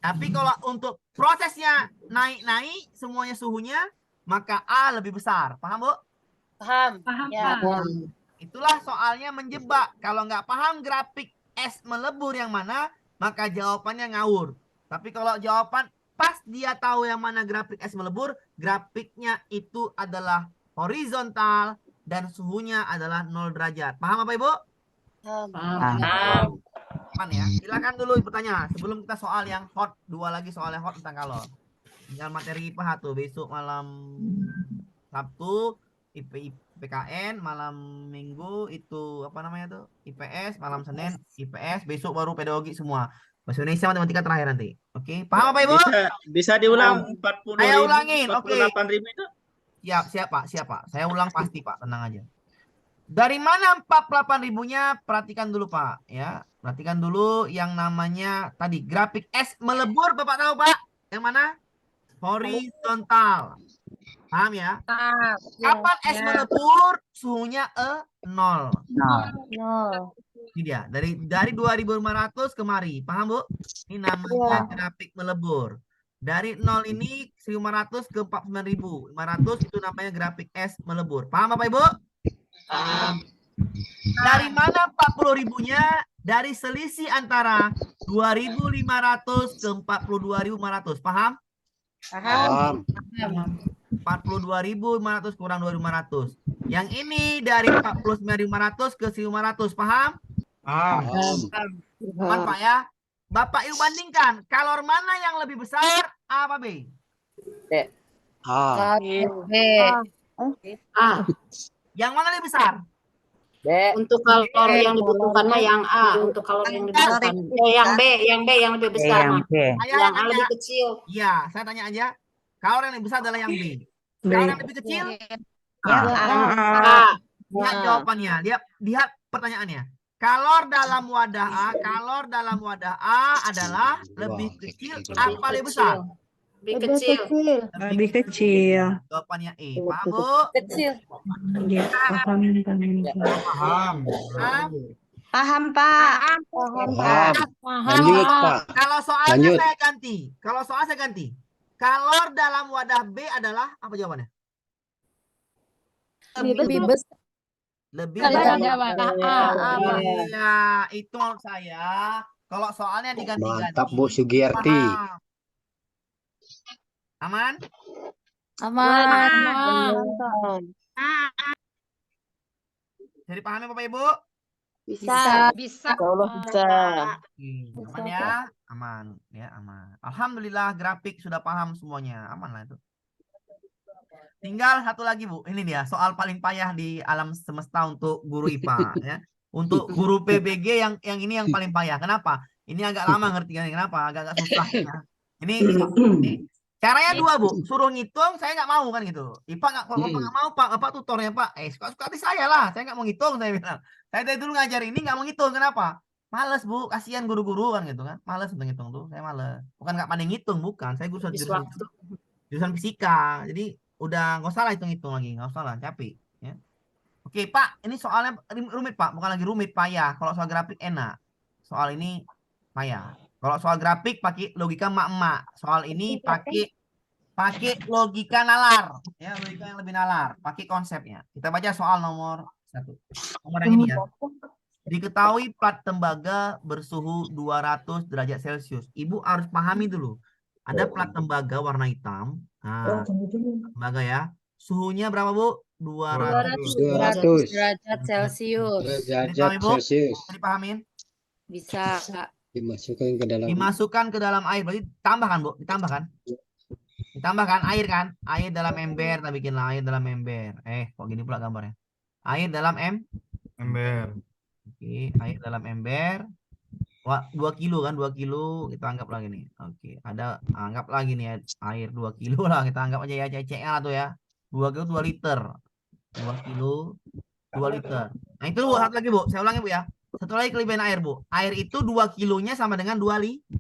Tapi kalau untuk prosesnya naik-naik semuanya suhunya, maka A lebih besar. Paham, Bu? Paham, Ya. Itulah soalnya menjebak. Kalau nggak paham grafik es melebur yang mana, maka jawabannya ngawur. Tapi kalau jawaban pas dia tahu yang mana grafik es melebur, grafiknya itu adalah horizontal dan suhunya adalah 0 derajat. Paham apa, Ibu? Paham. Pan ya. Silakan dulu bertanya sebelum kita soal yang hot, 2 lagi soal yang hot tentang kalor. Tinggal materi IPA tuh besok malam Sabtu IPKN, malam Minggu itu apa namanya tuh IPS, malam Senin IPS, besok baru pedagogi semua. Bahasa Indonesia matematika terakhir nanti. Oke, paham apa Ibu? Bisa diulang 40.000, Saya ulangin, oke. 48.000 itu? Siap Pak. Saya ulang pasti Pak, tenang aja. Dari mana 48.000-nya? Perhatikan dulu Pak, ya. Perhatikan dulu yang namanya tadi grafik es melebur, Bapak tahu Pak? Yang mana? Horizontal. Paham ya? Kapan es melebur? Suhunya 0. Ini dia, dari 2.500 kemari. Paham, Bu? Ini namanya grafik melebur. Dari 0 ini 1.500 ke 49.000. 500 itu namanya grafik es melebur. Paham apa, Ibu? Dari mana 40.000-nya? Dari selisih antara 2.500 ke 42.500. Paham? Paham. Paham. 42.500 kurang 2.500. Yang ini dari 49.500 ke 1.500. Paham? Paham. Paham. Aman, Pak ya. Bapak Ibu bandingkan. Kalor mana yang lebih besar? A apa B? A. B. A. Yang mana lebih besar? Untuk kalor yang dibutuhkan mah yang A. Untuk kalor yang dibutuhkan. Yang B yang lebih besar mah. Yang A lebih kecil. Iya, saya tanya aja. Kalor yang lebih besar adalah yang B. Kalor yang lebih kecil? A. Lihat jawabannya. Lihat pertanyaannya. Kalor dalam wadah A adalah lebih kecil apa lebih besar? Lebih kecil. Lebih kecil. Jawabannya E. Paham, Bu? Kecil. Iya, paham. Paham. Paham, Pak. Paham. Lanjut, Pak. Kalau soalnya Lanjut. saya ganti. Kalau soal saya ganti. Kalor dalam wadah B adalah apa jawabannya? Lebih besar. Lebih Daripada besar. wadah A. Iya, itu menurut saya. Kalau soalnya diganti-ganti. Mantap, Bu Sugiyarti. Paham. Aman? Aman. Jadi dipahami Bapak Ibu? Bisa. Aman ya? Aman. Ya, aman. Alhamdulillah grafik sudah paham semuanya. Aman lah itu. Tinggal satu lagi, Bu. Ini dia soal paling payah di alam semesta untuk guru IPA ya. Untuk guru PBG yang ini yang paling payah. Kenapa? Ini agak lama ngerti kan? Kenapa? Agak susah ya. Ini caranya dua, Bu. Suruh ngitung, saya nggak mau kan gitu. IPA nggak mau, Pak. Bapak tutornya, Pak. Suka-suka hati saya lah. Saya nggak mau ngitung, saya bilang. Saya dari dulu ngajar ini nggak mau ngitung. Kenapa? Males, Bu. Kasihan guru-guru kan gitu kan. Males untuk ngitung tuh. Saya males. Bukan nggak pandai ngitung, bukan. Saya jurusan fisika. Jadi udah nggak usah lah hitung-hitung lagi. Nggak usah lah. Capek. Ya. Oke, Pak. Ini soalnya rumit, Pak. Bukan lagi rumit, payah. Kalau soal grafik enak. Soal ini payah. Kalau soal grafik pakai logika emak-emak. Soal ini pakai logika nalar. Ya, logika yang lebih nalar. Pakai konsepnya. Kita baca soal nomor 1. Nomor yang ini ya. Diketahui plat tembaga bersuhu 200 derajat Celcius. Ibu harus pahami dulu. Ada plat tembaga warna hitam. Nah, tembaga ya. Suhunya berapa, Bu? 200 derajat Celcius. Derajat Celcius. Bisa dipahamin? Bisa, Kak. Dimasukkan ke dalam. Dimasukkan ke dalam air. Berarti tambahkan, Bu. Ditambahkan. Ditambahkan air kan? Air dalam ember. Kita bikin air dalam ember. Kok gini pula gambarnya? Air dalam Ember. Oke, air dalam ember. 2 kilo kan? 2 kilo. Kita anggap lagi nih. Oke, ada anggap lagi nih air 2 kilo lah. Kita anggap aja ya ceceknya lah tuh ya. 2 kilo 2 liter. 2 kilo 2 liter. Nah itu Bu, satu lagi Bu. Saya ulangi Bu ya. Satu lagi kelebihan air Bu. Air itu 2 kilonya sama dengan 2 liter.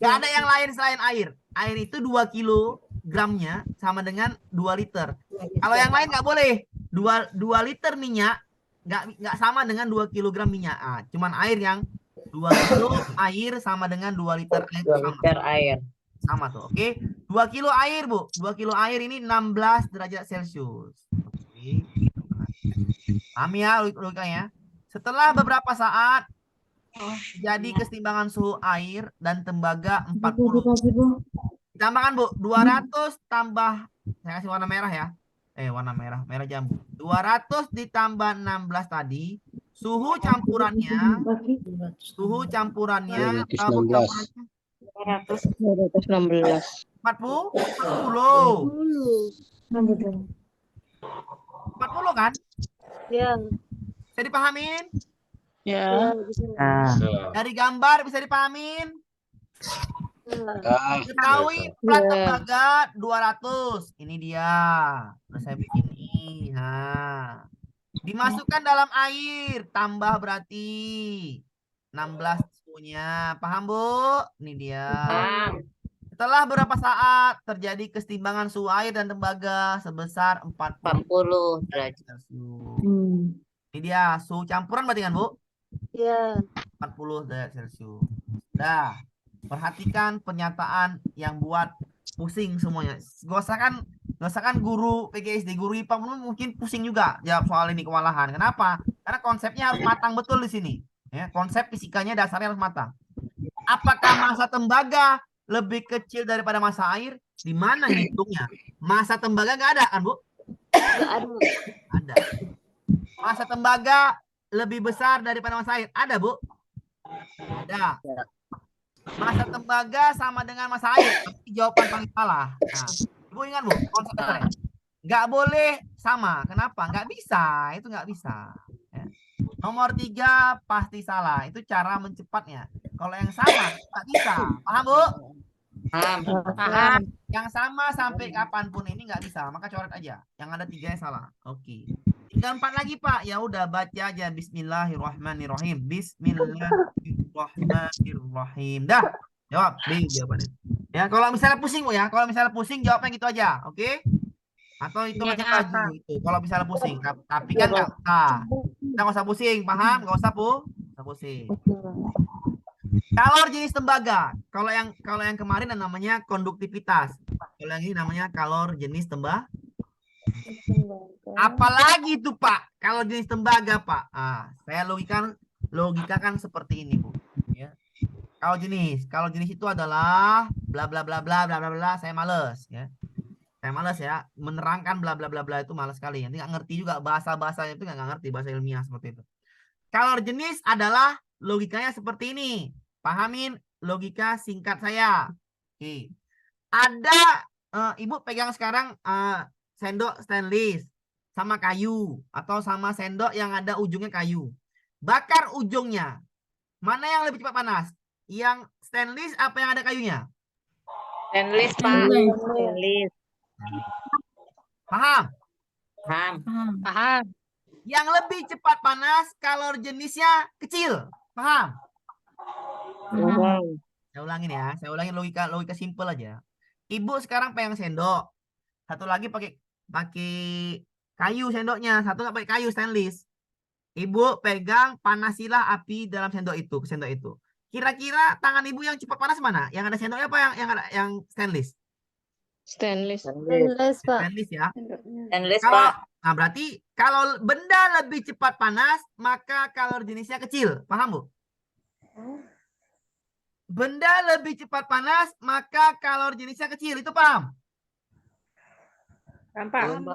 Gak ada yang lain selain air. Air itu 2 kilogramnya sama dengan 2 liter. Kalau yang lain nggak boleh. 2 liter minyak nggak sama dengan 2 kilogram minyak. Cuman air yang 2 kilo air sama dengan 2 liter air. 2 liter air. Sama tuh, oke. 2 kilo air, Bu. 2 kilo air ini 16 derajat Celcius. Oke. Paham ya logikanya? Setelah beberapa saat jadi keseimbangan suhu air dan tembaga 40. Ditambahkan, Bu. 200 tambah, saya kasih warna merah ya. Warna merah jambu. 200 ditambah 16 tadi. Suhu campurannya 216. 216. 40 kan? Ya. Bisa dipahamin? Ya. Dari gambar bisa dipahamin? Ah, Ketahui plat tembaga 200. Ini dia. Udah saya bikin ini. Nah. Dimasukkan dalam air. Tambah berarti 16 suhunya. Paham, Bu? Ini dia. Setelah beberapa saat terjadi keseimbangan suhu air dan tembaga sebesar 40 derajat Celcius. Ini dia suhu campuran berarti kan, Bu? Iya. 40 derajat Celcius. Dah. Perhatikan pernyataan yang buat pusing semuanya. Gak usah kan guru PGSD, guru IPA mungkin pusing juga jawab soal ini kewalahan. Kenapa? Karena konsepnya harus matang betul di sini. Ya, konsep fisikanya dasarnya harus matang. Apakah massa tembaga lebih kecil daripada massa air, di mana hitungnya? Massa tembaga nggak ada kan, Bu? Nggak ada. Ada. Massa tembaga lebih besar daripada massa air, ada, Bu? Ada. Massa tembaga sama dengan massa air. Tapi jawaban paling salah. Nah, Ibu ingat, Bu, konsep dasarnya. Nggak boleh sama. Kenapa? Nggak bisa. Itu nggak bisa. Ya. Nomor 3 pasti salah. Itu cara mencepatnya. Kalau yang sama nggak bisa. Paham, Bu? Paham. Yang sama sampai kapanpun ini nggak bisa. Maka coret aja. Yang ada 3 yang salah. Oke. Tinggal 4 lagi, Pak. Ya udah, baca aja. Bismillahirrahmanirrahim. Bismillahirrahmanirrahim. Dah. Jawab. B jawabannya. Ya, kalau misalnya pusing, Bu ya. Kalau misalnya pusing, jawabnya gitu aja. Oke? Atau itu Iya, macam Pak. lagi gitu. Kalau misalnya pusing. Tapi kan nggak usah. Kita nggak usah pusing. Paham? Nggak usah, Bu. Nggak usah pusing. Kalor jenis tembaga. Kalau yang kemarin namanya konduktivitas. Kalau yang ini namanya kalor jenis tembaga. Apalagi itu, Pak? Kalau jenis tembaga, Pak. Saya logikakan seperti ini, Bu. Ya. Kalau jenis itu adalah bla bla bla bla bla bla bla. Saya males, ya. Saya males ya menerangkan bla bla bla bla itu malas sekali. Nanti nggak ngerti juga bahasa-bahasanya itu nggak ngerti bahasa ilmiah seperti itu. Kalor jenis adalah logikanya seperti ini. Pahamin logika singkat saya. Oke. Ada Ibu pegang sekarang sendok stainless sama kayu atau sama sendok yang ada ujungnya kayu. Bakar ujungnya. Mana yang lebih cepat panas? Yang stainless apa yang ada kayunya? Stainless, Pak. Stainless. Paham? Paham. Paham. Yang lebih cepat panas kalor jenisnya kecil. Paham? Saya ulangin ya. Saya ulangin logika simpel aja. Ibu sekarang pegang sendok. Satu lagi pakai kayu sendoknya. Satu nggak pakai kayu stainless. Ibu pegang, panasilah api dalam sendok itu, sendok itu. Kira-kira tangan Ibu yang cepat panas mana? Yang ada sendoknya apa yang stainless? Stainless. Stainless, Pak. Stainless ya. Stainless, Kalau Pak. nah berarti kalau benda lebih cepat panas, maka kalor jenisnya kecil. Paham, Bu? Benda lebih cepat panas, maka kalor jenisnya kecil. Itu paham? Paham.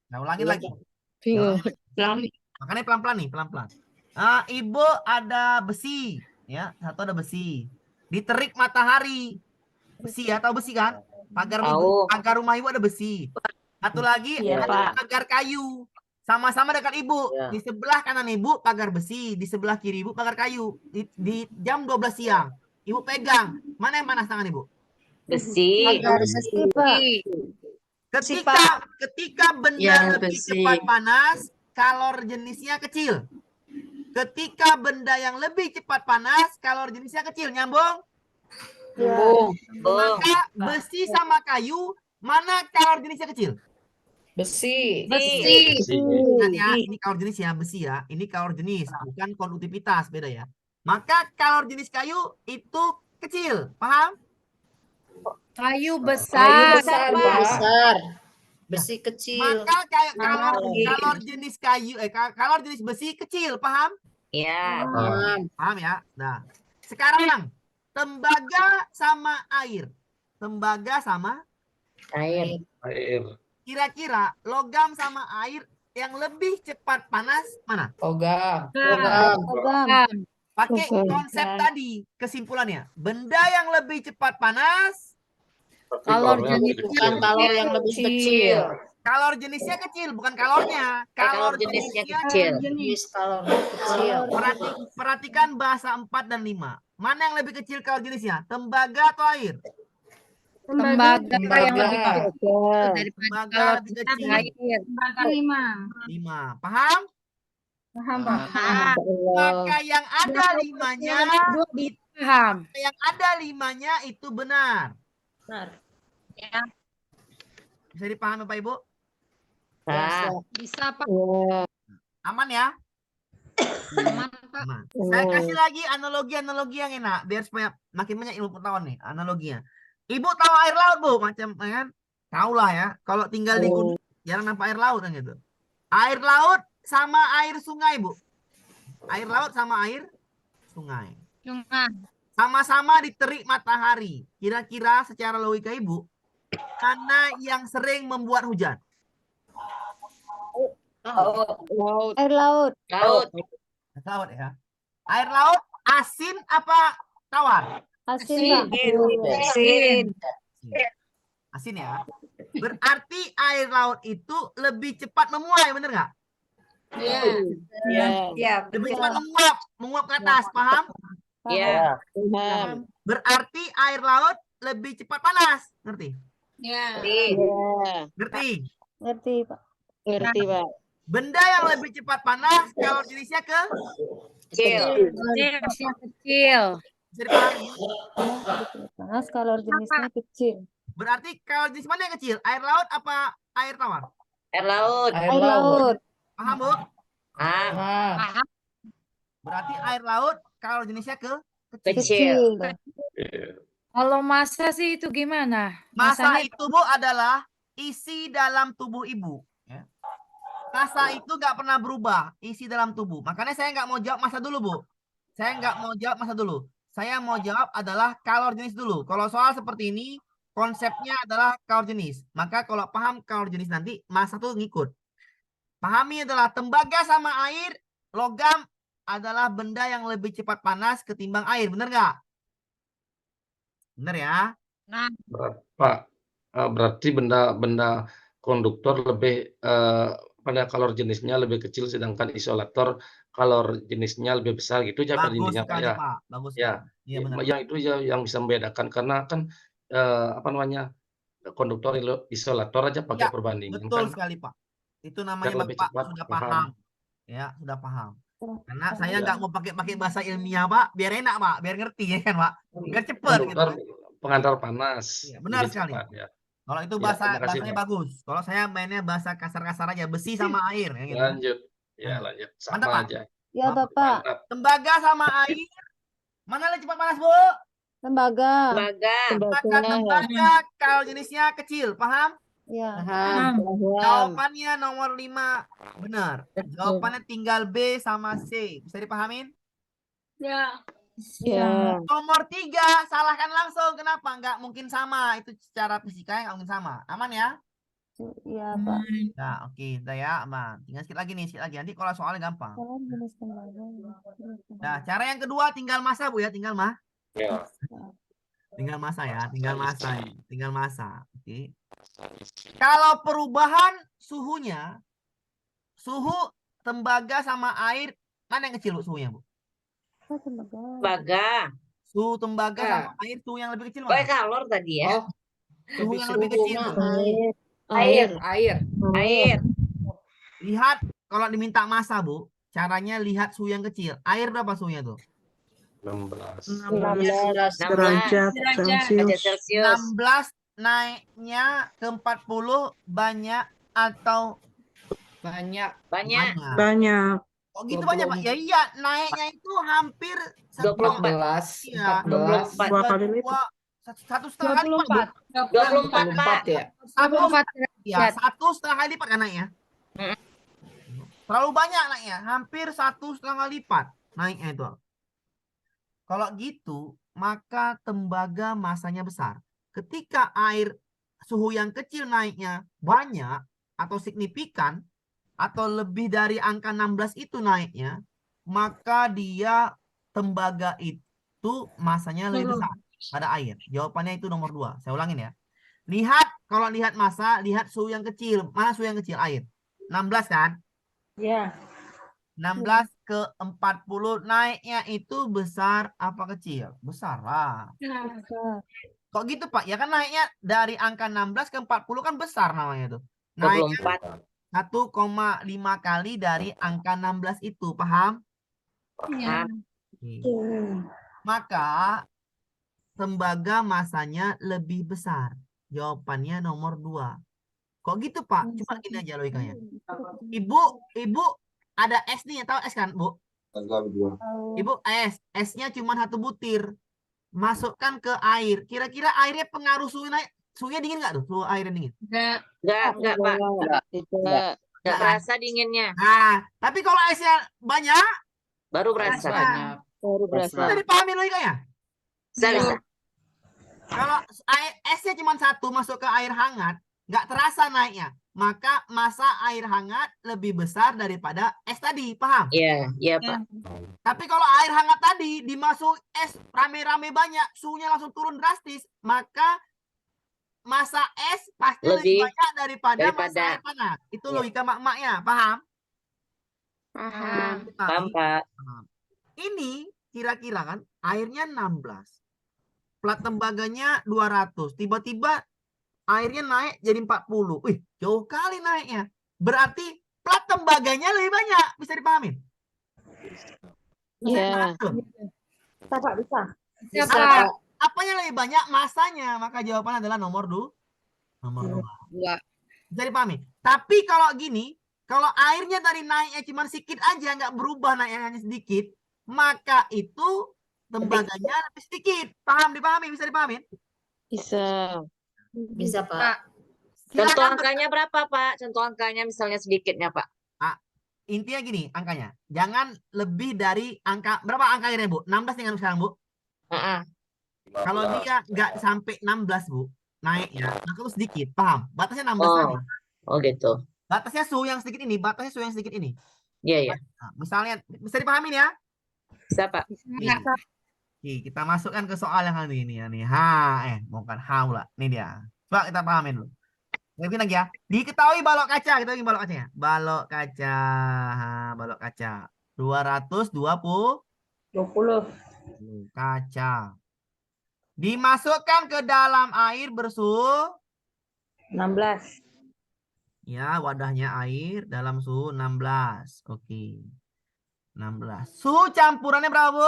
Nah, ulangin lagi. Bingung. Makanya pelan-pelan nih, pelan-pelan. Ibu ada besi, ya, satu ada besi. Diterik matahari, besi ya, tahu besi kan? Pagar rumah Ibu ada besi. Satu lagi ada pagar kayu, sama-sama dekat Ibu. Di sebelah kanan Ibu pagar besi, di sebelah kiri Ibu pagar kayu. Di jam 12 siang, Ibu pegang, mana yang panas tangan Ibu? Besi. Besi, Pak. Ketika benda lebih cepat panas, kalor jenisnya kecil. Ketika benda yang lebih cepat panas, kalor jenisnya kecil. Nyambung? Maka besi sama kayu, mana kalor jenisnya kecil? Besi. Ingat ya, ini kalor jenis ya, besi ya. Ini kalor jenis, bukan konduktivitas, beda ya. Maka kalor jenis kayu itu kecil. Paham? Kayu besar. Besar. Besi kecil. Maka kalor jenis kayu, kalor jenis besi kecil, paham? Iya. Paham ya? Nah, sekarang tembaga sama air. Tembaga sama Air. kira-kira logam sama air yang lebih cepat panas mana? Logam. Pakai konsep tadi, kesimpulannya. Benda yang lebih cepat panas, Kalor jenis Bukan kalor yang lebih kecil. kalor jenisnya kecil, bukan kalornya. Kalor jenisnya jenisnya kecil. Jenis kalor kecil. Perhatikan bahasa 4 dan 5. Mana yang lebih kecil kalor jenisnya? Tembaga atau air? tembaga yang lebih kecil daripada Tembaga kalor lebih jenis kecil. air. 5. Paham? Maka yang ada 5-nya itu, Paham. yang ada 5-nya itu benar. Bisa dipahami Pak Ibu? Bisa Pak. Aman ya? Aman. Saya kasih lagi analogi-analogi yang enak biar supaya makin banyak ilmu pengetahuan nih analoginya. Ibu tahu air laut, Bu? Macam kan? Tahu lah ya. Kalau tinggal di gunung jarang nampak air laut kan gitu. Air laut sama air sungai, Bu. Air laut sama air sungai. Sungai. Sama-sama diterik matahari. Kira-kira secara logika Ibu, mana yang sering membuat hujan? Air laut. Laut. Laut ya. Air laut asin apa tawar? Asin, Pak. Asin. Asin ya. Berarti air laut itu lebih cepat memuai, bener nggak? Ya, Lebih cepat menguap ke atas, paham? Ya. Berarti air laut lebih cepat panas, ngerti? Ya. Ngerti? Ngerti, Pak. Benda yang lebih cepat panas kalau jenisnya Kecil. Kecil. bisa dipahami? Panas kalau jenisnya kecil. Berarti kalau jenis mana yang kecil? Air laut apa air tawar? Air laut. Air laut. Paham, Bu? Berarti air laut kalau jenisnya kecil. Kecil. Kalau massa sih itu gimana? Massa Masanya itu, Bu, adalah isi dalam tubuh Ibu. Ya. Massa itu nggak pernah berubah, isi dalam tubuh. Makanya saya nggak mau jawab massa dulu, Bu. Saya nggak mau jawab massa dulu. Saya mau jawab adalah kalor jenis dulu. Kalau soal seperti ini, konsepnya adalah kalor jenis. Maka kalau paham kalor jenis nanti, massa tuh ngikut. Pahami adalah tembaga sama air, logam adalah benda yang lebih cepat panas ketimbang air. Bener nggak? Bener ya? Pak, berarti benda-benda konduktor lebih pada kalor jenisnya lebih kecil, sedangkan isolator kalor jenisnya lebih besar gitu aja Bagus intinya, Pak, sekali, ya. Pak. Bagus Ya, sekali. Iya, benar. yang itu ya yang bisa membedakan karena kan apa namanya konduktor isolator aja pakai Ya, perbandingan betul kan sekali, Pak. Itu biar namanya lebih Bapak cepat sudah paham. paham. Ya, sudah paham. Karena saya Ya. nggak mau pakai bahasa ilmiah, Pak, biar enak, Pak, biar ngerti ya kan, Pak. Biar cepet gitu Konduktor kan. pengantar panas. Iya, benar lebih sekali. cepat, ya. Kalau itu Ya, bahasa terima kasih, bahasanya Pak. bagus. Kalau saya mainnya bahasa kasar-kasar aja, besi sama air ya gitu. Lanjut. Ya, lanjut. Mantap, Sama Pak. aja. Ya, Bapak. Mantap. Tembaga sama air. Mana lebih cepat panas, Bu? Tembaga. Tembaga. Tembaga kalau jenisnya kecil, paham? Ya. Jawabannya nomor 5 benar. Jawabannya tinggal B sama C. Bisa dipahamin? ya. Nomor 3 salahkan langsung. Kenapa? Nggak mungkin sama. Itu secara fisika nggak mungkin sama. Aman ya? Iya, Pak. Nah, oke. Udah ya, aman. Tinggal sedikit lagi nih. Sedikit lagi. Nanti kalau soalnya gampang. Kalau jenis tembaga. Nah, cara yang kedua tinggal massa, Bu ya. Tinggal Ya. tinggal massa ya. Tinggal massa. Tinggal massa. Oke. Kalau perubahan suhunya, suhu tembaga sama air, mana yang kecil, Bu, suhunya, Bu? Oh, tembaga. Tembaga. Suhu tembaga sama air, suhu yang lebih kecil mana? Kalor tadi ya. Suhu yang lebih kecil. Air. Lihat, kalau diminta massa, Bu, caranya lihat suhu yang kecil. Air berapa suhunya tuh? 16. 16. Derajat Derajat Celcius. Celcius. 16 naiknya ke 40 banyak atau Banyak. Banyak. kok gitu banyak, Pak? Ya iya, naiknya itu hampir 24. Iya, 24. Dua kali lipat. satu setengah kali lipat, Bu. 24, Pak. Satu, 24 ya, satu setengah kali lipat kan naiknya. Terlalu banyak naiknya, hampir 1,5 kali lipat naiknya itu. Kalau gitu, maka tembaga masanya besar. Ketika air suhu yang kecil naiknya banyak atau signifikan atau lebih dari angka 16 itu naiknya, maka dia tembaga itu masanya lebih besar pada air. Jawabannya itu nomor 2. Saya ulangin ya. Lihat, kalau lihat massa, lihat suhu yang kecil. Mana suhu yang kecil? Air. 16 kan? Ya. 16 ke 40 naiknya itu besar apa kecil? Besar lah. Kok gitu, Pak? Ya kan naiknya dari angka 16 ke 40 kan besar namanya tuh. Naiknya 1,5 kali dari angka 16 itu. Paham? Ya. Maka tembaga masanya lebih besar. Jawabannya nomor 2. Kok gitu, Pak? Cuma gini aja logikanya. Ibu ada es nih, tahu es kan, Bu? Ibu esnya cuma 1 butir. Masukkan ke air. Kira-kira airnya pengaruh suhu naik. Suhunya dingin nggak tuh? Suhu airnya dingin? Enggak, Pak. Enggak terasa dinginnya. Nah, tapi kalau esnya banyak, Baru berasa. bisa dipahami logikanya? Bisa. Kalau esnya cuma 1 masuk ke air hangat, nggak terasa naiknya. Maka massa air hangat lebih besar daripada es tadi, paham? Iya, iya Pak. Tapi kalau air hangat tadi dimasuk es rame-rame banyak, suhunya langsung turun drastis, maka massa es pasti lebih banyak daripada massa air panas. Itu logika mak-maknya, paham? Paham. Paham Pak. Ini kira-kira kan airnya 16. Plat tembaganya 200. Tiba-tiba airnya naik jadi 40. Wih, jauh kali naiknya. Berarti plat tembaganya lebih banyak. Bisa dipahamin? Iya. Bisa, Pak, bisa. Bisa. Apanya lebih banyak? Masanya. Maka jawabannya adalah nomor 2. Bisa dipahami? Tapi kalau gini, kalau airnya dari naiknya cuma sedikit aja, nggak berubah naiknya hanya sedikit, maka itu tembaganya lebih sedikit. Paham? Dipahami? Bisa dipahami? Bisa. Bisa, Pak. Contoh angkanya berapa Pak? Contoh angkanya misalnya sedikitnya Pak. Intinya gini angkanya. Jangan lebih dari angka, berapa angkanya Bu? 16 dengan sekarang Bu? Kalau dia nggak sampai 16 Bu, naiknya, maka itu sedikit. Paham? Batasnya 16 aja. Oh gitu. Batasnya suhu yang sedikit ini, batasnya suhu yang sedikit ini. Iya, iya. Nah, misalnya, bisa dipahamin ya? Bisa Pak. Nih, kita masukkan ke soal yang ini ya nih. Bukan H pula. Ini dia. Coba kita pahamin dulu. Lebih lagi ya. Diketahui balok kaca. Kita lagi balok kacanya. Balok kaca. Balok kaca. 220 kaca. Dimasukkan ke dalam air bersuhu 16. ya, wadahnya air dalam suhu 16. Oke. 16. Suhu campurannya berapa, Bu?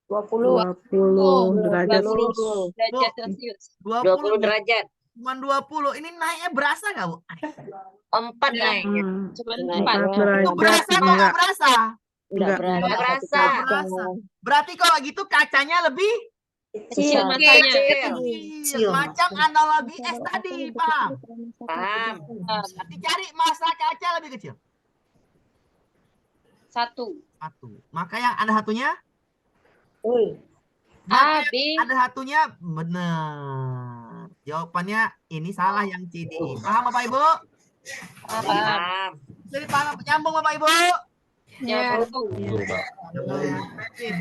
20 derajat. 20 derajat Celcius. 20 derajat. Cuma 20. Ini naiknya berasa nggak, Bu? 4 naiknya. Cuma 4 4. Itu berasa atau nggak berasa? Enggak Nggak berasa. Nggak berasa. Berarti kalau gitu kacanya lebih Kecil masanya. kecil. Macam analogi es tadi, paham? Paham. Nanti cari massa kaca lebih kecil. 1. 1. Maka yang ada satunya? A, B. Ada satunya benar. Jawabannya ini salah yang C, D, E. Paham Bapak Ibu? Paham. Jadi paham, nyambung Bapak Ibu? Ya, Oke,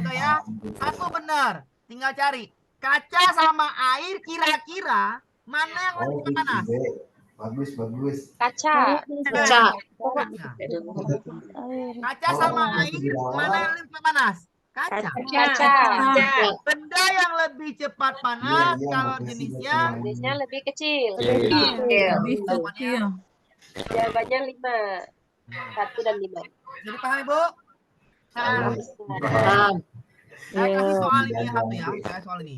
sudah ya. 1 benar. Tinggal cari. Kaca sama air kira-kira mana yang lebih cepat panas? Bagus. kaca. Kaca. Kaca sama air mana yang lebih cepat panas? Kaca. Kaca. Benda yang lebih cepat panas kalau jenisnya Jenisnya lebih kecil. Lebih kecil. Jawabannya 5. 1 dan 5. jadi paham Ibu? Paham. Saya kasih soal ini satu ya. Saya soal ini.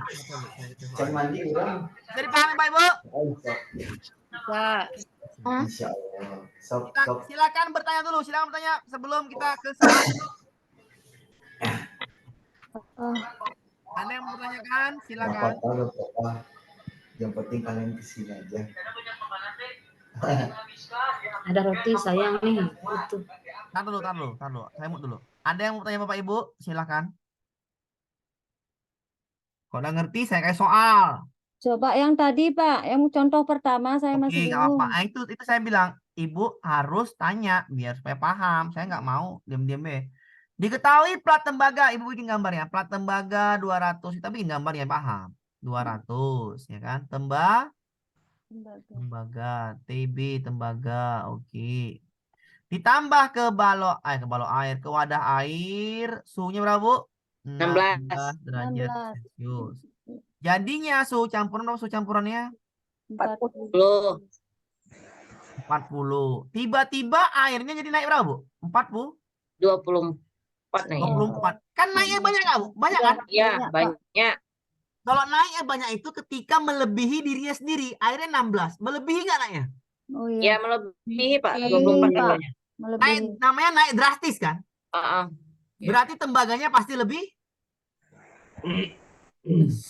Jadi paham Pak Ibu? Silakan bertanya dulu. Silakan bertanya sebelum kita ke soal. Ada yang mau bertanyakan? Silakan. Yang penting kalian kesini aja. Ada roti sayang nih. Itu. Tar dulu. Saya mau dulu. Ada yang mau tanya Bapak Ibu? Silakan. Kalau udah ngerti, saya kasih soal. Coba yang tadi, Pak. Yang contoh pertama saya masih Oke, nggak bingung. apa-apa. Itu saya bilang, Ibu harus tanya biar supaya paham. Saya nggak mau diam-diam deh. Diketahui plat tembaga, Ibu bikin gambar ya. Plat tembaga 200, kita bikin gambar ya, paham. 200, ya kan? Tembaga, TB tembaga. Oke. Ditambah ke balok air, ke wadah air, suhunya berapa, Bu? 16 derajat Celcius. Jadinya suhu campuran berapa suhu campurannya? 40. 40. Tiba-tiba airnya jadi naik berapa, Bu? 40? 24 naiknya. 24. Kan naiknya banyak nggak, Bu? Banyak kan? Iya, banyak. Kalau naiknya banyak itu ketika melebihi dirinya sendiri. Airnya 16. Melebihi nggak naiknya? Oh Ya, iya. melebihi Pak. Melebihi, 24 Pak. naiknya. Melebihi. Namanya naik drastis kan? Heeh. Berarti tembaganya pasti lebih?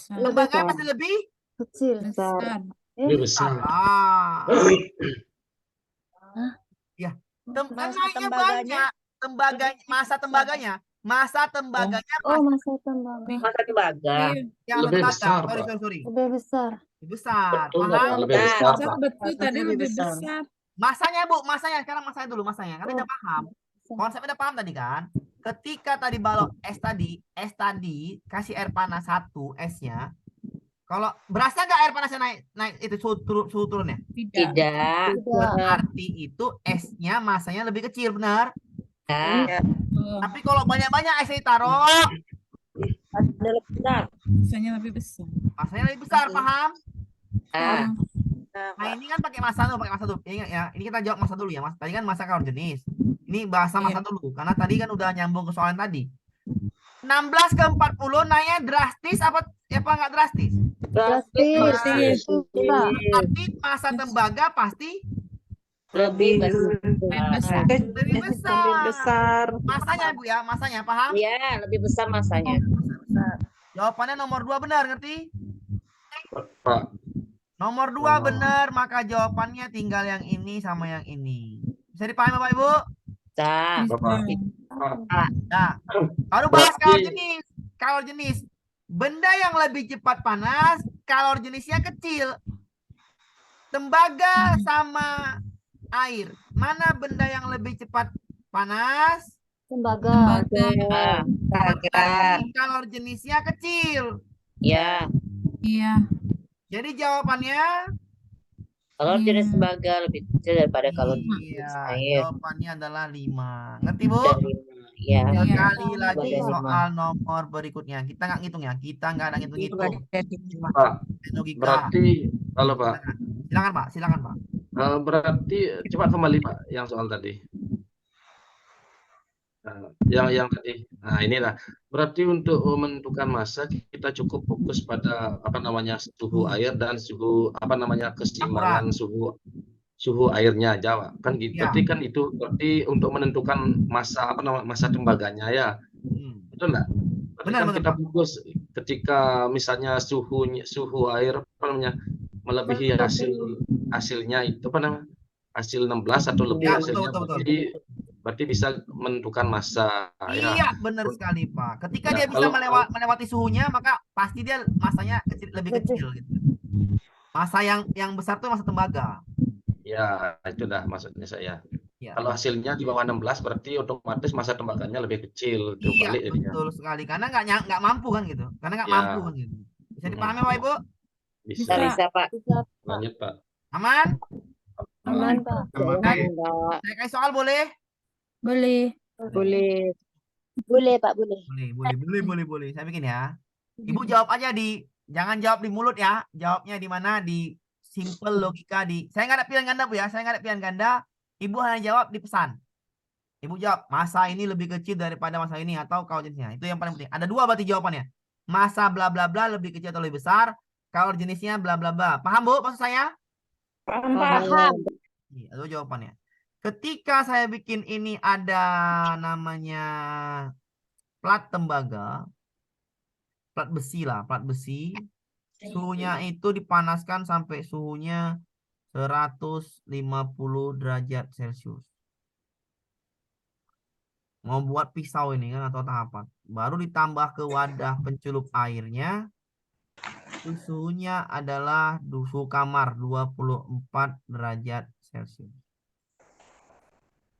Tembaganya pasti lebih? Kecil. Lebih besar. Ya. Naiknya banyak. Masa tembaganya Masa tembaganya Oh, masa tembaga. Masa tembaga. yang Lebih tembaga. besar, Sorry, Pak. sorry. Lebih besar. Lebih besar. Betul, Paham? Pak. Lebih besar, Pak. Betul tadi lebih besar. Masanya, Bu, masanya. Sekarang masanya dulu, masanya. Kan udah paham. Konsepnya udah paham tadi kan? Ketika tadi balok es tadi kasih air panas 1 esnya. Kalau berasa nggak air panasnya naik itu suhu turunnya? Tidak. Tidak. Berarti itu esnya masanya lebih kecil, benar? Ya. Tapi kalau banyak-banyak es ditaruh, Ada lebih besar. Misalnya lebih besar. masanya lebih besar, paham? Nah, Nah, ini kan pakai masa tuh. Ingat ya, ini kita jawab masa dulu ya, Mas. Tadi kan masa kalor jenis. Ini bahasa masa dulu, karena tadi kan udah nyambung ke soal yang tadi. 16 ke 40 naiknya drastis apa nggak drastis? Drastis. Berarti masa tembaga pasti lebih besar. lebih besar. Besar. Masanya, Bu ya, masanya, paham? Iya, lebih besar masanya. Jawabannya nomor 2 benar, ngerti? Pak. Nomor 2 benar, maka jawabannya tinggal yang ini sama yang ini. Bisa dipahami Bapak Ibu? Bisa. Bapak. Nah, baru bahas kalor jenis. Benda yang lebih cepat panas, kalor jenisnya kecil. Tembaga sama air. Mana benda yang lebih cepat panas? Tembaga. Kalor jenisnya kecil. Ya. Iya. Jadi jawabannya Kalau jenis tembaga lebih kecil daripada kalau jenis iya, air. jawabannya adalah 5. Ngerti, Bu? Dan 5. Ya. Sekali lagi Ada 5. soal nomor berikutnya. Kita nggak ngitung ya. Kita nggak ada ngitung-ngitung. Pak, Logika. berarti halo Pak. Silakan Pak. Silakan Pak. Berarti coba kembali Pak yang soal tadi. Yang tadi. Nah, inilah. Berarti untuk menentukan massa kita cukup fokus pada suhu air dan suhu keseimbangan suhu airnya aja, Pak. Kan gitu. Ya. Berarti kan itu berarti untuk menentukan massa tembaganya ya. Betul enggak? Berarti Benar, kan benar, kita Pak. fokus ketika misalnya suhu air melebihi hasilnya itu hasil 16 atau lebih Ya, hasilnya betul. berarti bisa menentukan massa ya. Iya, benar sekali Pak. Ketika Ya, dia bisa kalau- melewati suhunya, maka pasti dia masanya lebih kecil gitu. Massa yang besar tuh massa tembaga. Ya, itu dah maksudnya saya. Ya. Kalau hasilnya di bawah 16 berarti otomatis massa tembaganya lebih kecil. Itu Iya, balik jadinya. betul sekali. Karena nggak mampu kan gitu. Karena nggak Ya. mampu kan gitu. Bisa dipahami Bapak Ibu? Bisa. Bisa, Pak. Lanjut, Pak. Aman? Aman, Pak. Saya kasih soal boleh? Boleh. Boleh. Boleh, Pak, boleh. Boleh. Saya bikin ya. Ibu jawab aja jangan jawab di mulut ya. Jawabnya di mana? Di simple logika saya nggak ada pilihan ganda Bu ya. Saya nggak ada pilihan ganda. Ibu hanya jawab di pesan. Ibu jawab, massa ini lebih kecil daripada massa ini atau kalor jenisnya. Itu yang paling penting. Ada 2 berarti jawabannya. Massa bla bla bla lebih kecil atau lebih besar. Kalor jenisnya bla bla bla. Paham Bu maksud saya? Paham. Itu jawabannya. Ketika saya bikin ini ada namanya plat tembaga, plat besi. Suhunya itu dipanaskan sampai suhunya 150 derajat Celcius. Mau buat pisau ini kan atau tahapan. Baru ditambah ke wadah pencelup airnya. Suhunya adalah suhu kamar 24 derajat Celcius.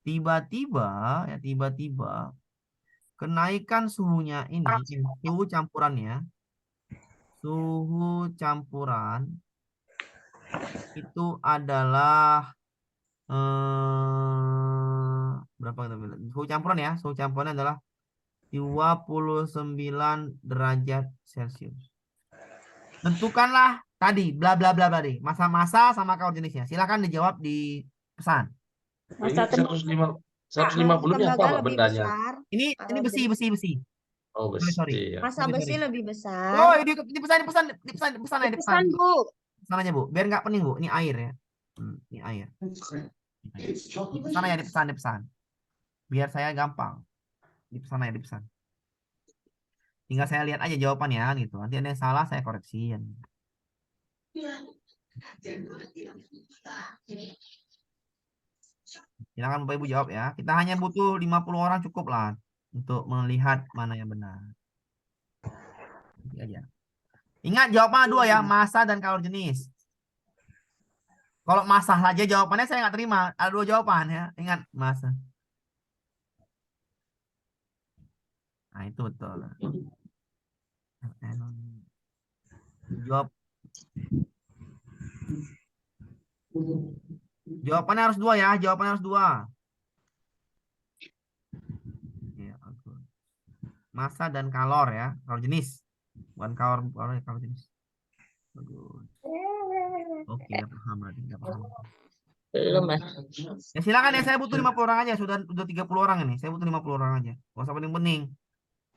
Tiba-tiba kenaikan suhunya ini, suhu campuran itu adalah berapa kita bilang? Suhu campuran adalah 29 derajat Celcius. Tentukanlah tadi bla bla bla tadi, massa sama kalor jenisnya. Silakan dijawab di pesan. Ini 150-nya apa Pak bendanya? Ini besi. Oh, besi. Sorry. Ya. Masa besi lebih besar. Oh, di pesan aja. Pesan, Bu. Pesan aja, Bu. Biar nggak pening, Bu. Ini air ya. Ini air. Di pesan. Biar saya gampang. Di pesan. Tinggal saya lihat aja jawabannya gitu. Nanti ada yang salah saya koreksi. Silakan Bapak Ibu jawab ya. Kita hanya butuh 50 orang cukup lah. untuk melihat mana yang benar. Nanti aja. Ingat jawabannya dua ya, massa dan kalor jenis. Kalau massa saja jawabannya saya nggak terima. Ada dua jawaban ya. Ingat massa. Nah itu betul. Jawabannya harus dua ya. Jawabannya harus dua. Ya, massa dan kalor ya. Kalor jenis. Bukan kalor jenis. Bagus. Oke, paham berarti. Paham. Belum, Mas. Ya silakan ya, saya butuh 50 orang aja. Sudah 30 orang ini. Saya butuh 50 orang aja. Gak usah pening-pening.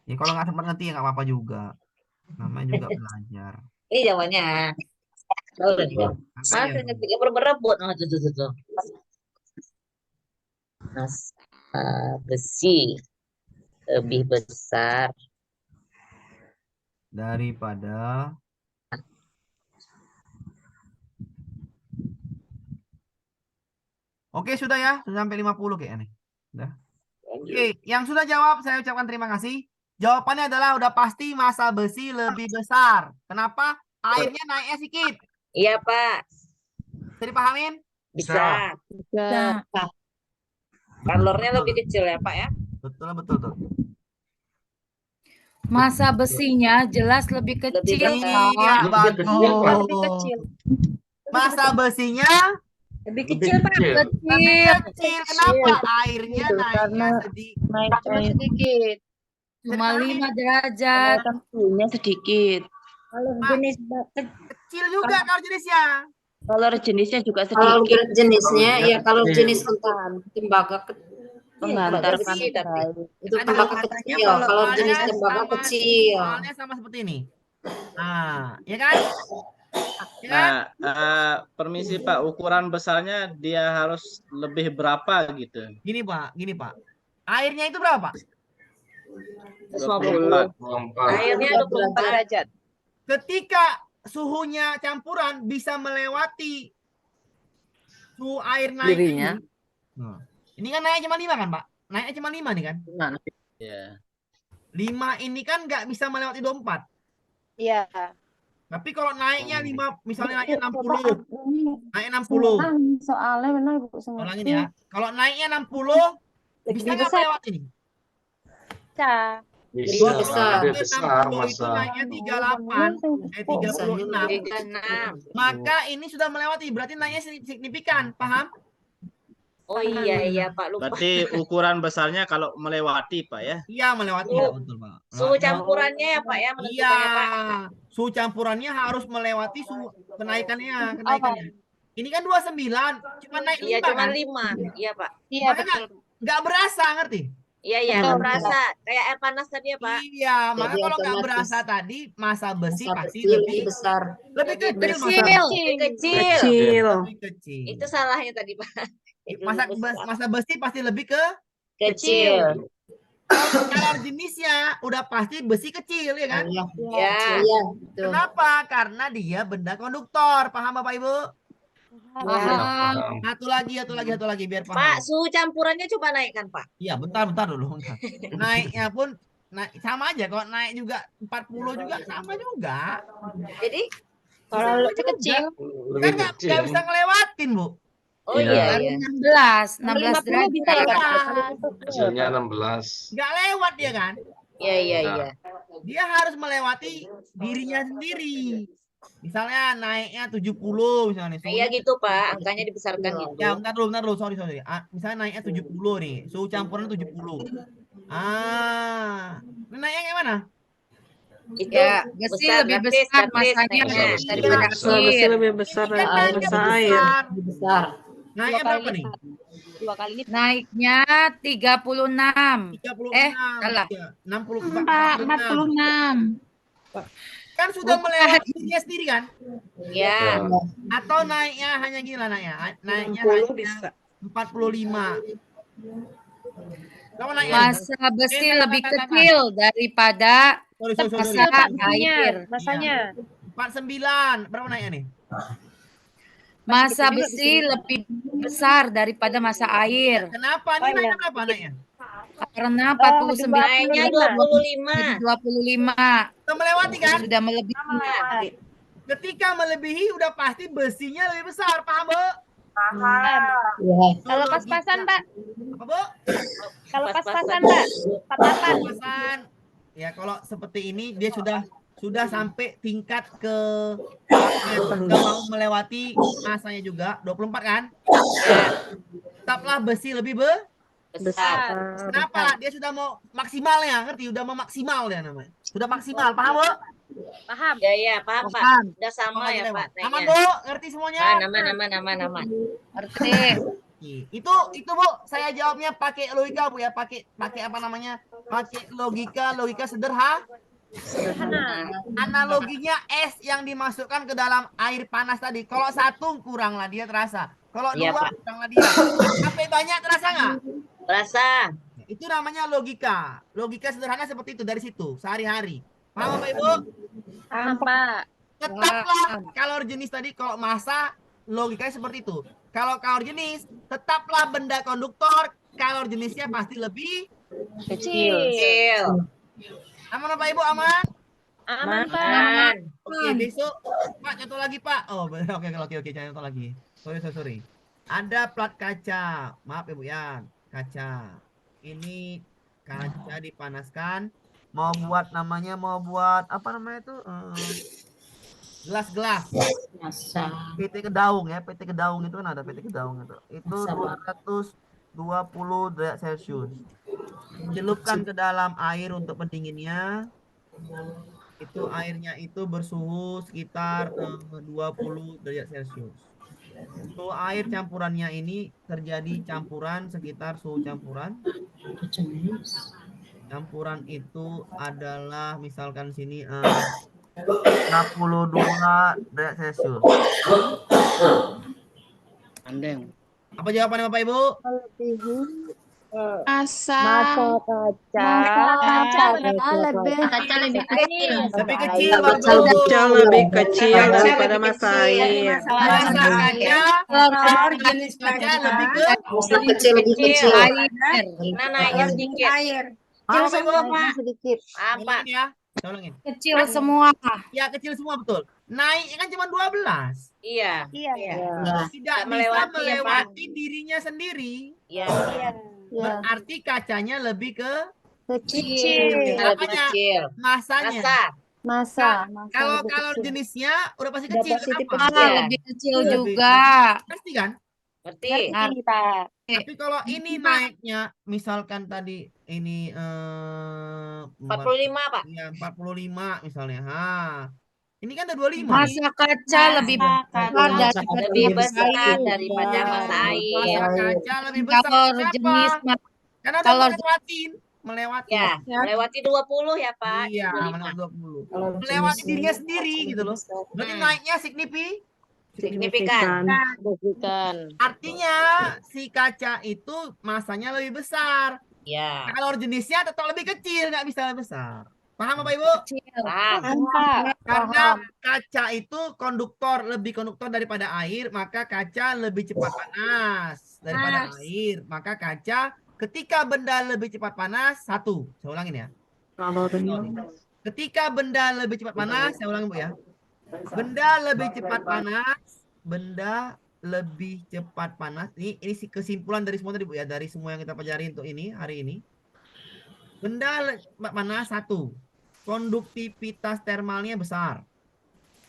Ya kalau nggak sempat ngerti ya nggak apa-apa juga. Namanya juga belajar. Ini jawabannya. Oh, udah dijawab. Mas, Makanya, ngerti berebut. Oh, tuh. Mas, besi lebih besar daripada Oke, sudah ya. Sudah sampai 50 kayaknya nih. Udah. Oke, yang sudah jawab saya ucapkan terima kasih. Jawabannya adalah udah pasti massa besi lebih besar. Kenapa? Airnya naiknya sedikit. Iya, Pak. Bisa dipahamin? Bisa. Bisa. Kalornya lebih kecil ya, Pak ya? Betul, betul, betul. Massa besinya jelas lebih kecil. Iya, Lebih kecil, Pak. bagus. Lebih kecil. Massa besinya Lebih Lebih kecil. lebih kecil. Kenapa? Airnya Itu naiknya karena sedikit. naik air sedikit. Cuma 5 derajat. kan suhunya sedikit. Kalau Pak. jenis Kecil juga kalau jenisnya. Kalau jenisnya juga Kalau sedikit. jenisnya, ya kalau Kecil. jenis untuk tembaga Penghantar besi, kan tapi. itu Ada tembaga katanya kecil. kalau Kalau soalnya jenis tembaga sama- kecil. Soalnya sama seperti ini. Nah, ya kan? Ya kan? Nah, permisi Pak, ukuran besarnya dia harus lebih berapa gitu? Gini Pak. Airnya itu berapa, Pak? 24. Airnya 24 derajat. Ketika suhunya campuran bisa melewati suhu air naik Dirinya. ini. Nah, ini kan naiknya cuma 5 kan, Pak? Naiknya cuma 5 nih kan? Ya. 5 ini kan nggak bisa melewati 24. Iya. Tapi kalau naiknya 5, misalnya naiknya 60. Naik 60. Soalnya benar Bu Ulangin ya. Kalau naiknya 60, bisa nggak melewati ini? Bisa. Bisa, Bisa. Pak. Lebih Naiknya besar 60 itu masa. naiknya 38, 36. 36. Maka ini sudah melewati, berarti naiknya signifikan, paham? Oh iya Pak, lupa. Berarti ukuran besarnya kalau melewati Pak ya? Iya, melewati ya, betul, Pak. Suhu campurannya ya Pak ya, Iya, menentukannya Pak. suhu campurannya harus melewati suhu kenaikannya. Ini kan 29, cuma naik 5 Iya, cuma kan? 5. Iya Pak. Iya Maka nggak berasa, ngerti? Iya, nggak berasa. Kayak air panas tadi ya Pak. Iya, maka Jadi kalau nggak otomatis berasa tadi, massa besi massa pasti besi lebih lebih besar. kecil. Lebih kecil. Lebih kecil. Itu salahnya tadi Pak. Itu Massa besi pasti lebih kecil. Kalau jenisnya udah pasti besi kecil ya kan? Iya. Ya. Iya, betul. Kenapa? Karena dia benda konduktor. Paham Bapak Ibu? Paham. Satu lagi biar paham. Pak, suhu campurannya coba naikkan Pak. Iya, bentar dulu. Bentar. Naiknya pun sama aja. Kalau naik juga 40 juga sama juga. Jadi Kalau lebih kecil. Kan nggak bisa ngelewatin, Bu. oh Iya. iya. 16 derajat. bisa ya Kak? Hasilnya 16. Nggak lewat dia kan? Iya. Dia harus melewati dirinya sendiri. Misalnya naiknya 70 misalnya. Iya gitu Pak, angkanya dibesarkan gitu. Ya, bentar dulu. Sorry. Misalnya naiknya 70 nih. Suhu campuran 70. Ini naiknya kayak mana? Itu Ya, besi lebih besar masanya Besi daripada air. lebih besar Ini kan naiknya besar. Lebih besar. Naiknya berapa nih? 2 kali lipat. Naiknya 36. 36. salah. Ya, 46. Kan sudah melewati dirinya sendiri kan? Ya. Atau naiknya hanya gila naiknya. Naiknya 60 bisa. 45. Kamu naiknya? Massa besi lebih kecil daripada Sorry. massa air. Masanya. 49. Berapa naiknya nih? Massa besi lebih besar daripada massa air. Kenapa? Ini naiknya berapa naiknya? Karena 49 Naiknya 25. jadi 25. Sudah melewati kan? Sudah melebihi. Ketika melebihi udah pasti besinya lebih besar, paham Bu? Kalau pas-pasan, Pak. Apa Bu? Kalau pas-pasan, Pak. 48. Pas-pasan. Ya kalau seperti ini dia sudah sampai tingkat ke sudah mau melewati masanya juga 24 kan? Tetaplah besi lebih Besar. Kenapa? Dia sudah mau maksimalnya, ngerti? Udah mau maksimal dia namanya. Sudah maksimal, paham Bu? Paham? Ya, paham, Pak. Paham. Udah sama ya, Pak. Aman naiknya. Bu? Ngerti semuanya? Aman. Ngerti. Itu Bu, saya jawabnya pakai logika Bu ya, pakai apa namanya? Pakai logika sederhana. Analoginya es yang dimasukkan ke dalam air panas tadi. Kalau 1 kuranglah dia terasa. Kalau 2 Iya, Pak. kuranglah dia. Sampai banyak terasa nggak? Terasa. Itu namanya logika. Logika sederhana seperti itu dari situ sehari-hari. Paham Bapak Ibu? Paham, Pak. Tetaplah kalori jenis tadi kalau massa logikanya seperti itu. Kalau kalori jenis tetaplah benda konduktor, kalori jenisnya pasti lebih Kecil. aman Bapak Ibu aman? Aman, Pak. Oke, besok Pak contoh lagi Pak. Oh, oke, contoh lagi. Sorry. Ada plat kaca. Maaf Ibu ya, kaca. Ini kaca dipanaskan. Mau buat apa namanya itu? Gelas. PT Kedaung ya, PT Kedaung itu kan ada PT Kedaung itu. Itu 220 derajat Celcius. Celupkan ke dalam air untuk pendinginnya. Itu airnya itu bersuhu sekitar 20 derajat Celcius. Untuk air campurannya ini terjadi campuran sekitar suhu campuran. Campuran itu adalah misalkan sini 62 derajat Celcius. Andeng. Apa jawabannya Bapak Ibu? Masa Kaca lebih kecil. Lebih kecil Bapak Kaca Ibu. lebih kecil daripada masa air. Masa kaca lebih Kecil lebih kecil. Nah, naiknya sedikit. Paham Bapak Ibu? sedikit. Paham, Pak. Ulangin ya. Saya ulangin. Kecil semua. Ya kecil semua betul. Naiknya kan cuma 12. Iya. Tidak bisa melewati ya, Pak. melewati dirinya sendiri. Iya. Berarti kacanya lebih ke Lebih apanya? kecil. Masanya. Masa Kalau lebih kalori kecil. jenisnya udah pasti kecil. positif Kenapa? Iya. Lebih kecil Lebih juga. Pasti kan? Ngerti? Pak. Tapi kalau ini naiknya misalkan tadi ini 45, Pak. ya 45 misalnya. Ini kan ada 25. Masa kaca lebih besar Lebih besar air. daripada masa air. Masa kaca lebih besar. Kalori Kenapa? jenis Karena udah kalori melewati. Ya, melewati 20 ya, Pak. Iya, 25. melewati 20. Melewati dirinya sendiri gitu loh. Berarti naiknya Signifikan. Artinya si kaca itu masanya lebih besar. Ya. Kalori jenisnya tetap lebih kecil, nggak bisa lebih besar. Paham Bapak Ibu? Paham. Karena kaca itu lebih konduktor daripada air, maka kaca lebih cepat panas daripada air. Maka kaca ketika benda lebih cepat panas, saya ulangin ya. Ketika benda lebih cepat panas, saya ulangin Bu ya. Benda lebih cepat panas. Ini kesimpulan dari semua tadi Bu ya, dari semua yang kita pelajari untuk ini hari ini. Benda cepat panas 1. Konduktivitas termalnya besar.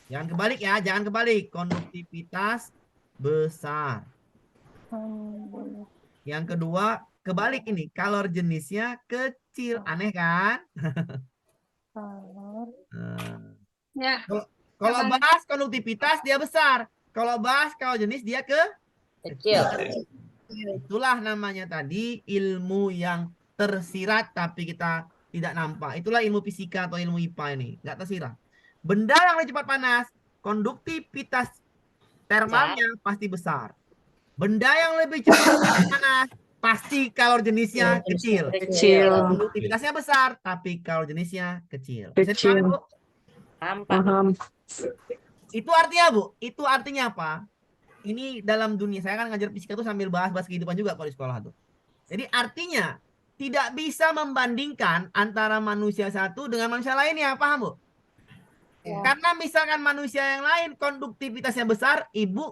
Jangan kebalik ya, jangan kebalik. Konduktivitas besar. Yang kedua, kebalik ini. Kalori jenisnya kecil. Aneh kan? Ya. Kalau bahas konduktivitas dia besar. Kalau bahas kalori jenis dia Kecil. Itulah namanya tadi ilmu yang tersirat tapi kita tidak nampak. Itulah ilmu fisika atau ilmu IPA ini. Nggak tersirat. Benda yang lebih cepat panas, konduktivitas termalnya pasti besar. Benda yang lebih cepat panas, pasti kalori jenisnya kecil. Konduktivitasnya besar, tapi kalori jenisnya kecil. Bisa dipahami, Bu? Paham. Itu artinya Bu, itu artinya apa? Ini dalam dunia, saya kan ngajar fisika itu sambil bahas kehidupan juga kalau di sekolah tuh. Jadi artinya tidak bisa membandingkan antara manusia satu dengan manusia lainnya. Paham, Bu? Karena misalkan manusia yang lain konduktivitasnya besar,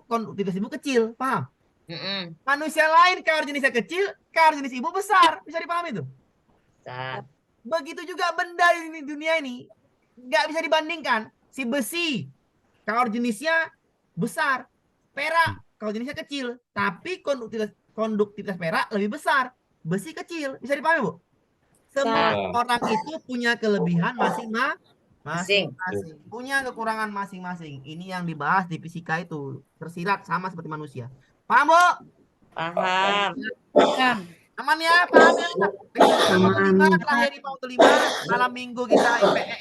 konduktivitas ibu kecil. Paham? Manusia lain kalau jenisnya kecil, kalau jenis ibu besar. Bisa dipahami itu? Begitu juga benda di dunia ini. Nggak bisa dibandingkan. Si besi, kalau jenisnya besar. Perak, kalau jenisnya kecil. Tapi konduktivitas perak lebih besar. Besi kecil. Bisa dipahami, Bu? Semua orang itu punya kelebihan masing-masing. Punya kekurangan masing-masing. Ini yang dibahas di fisika itu. Tersirat sama seperti manusia. Paham, Bu? Paham. Aman ya, paham ya? Aman. Terakhir IPA waktu 5, malam minggu kita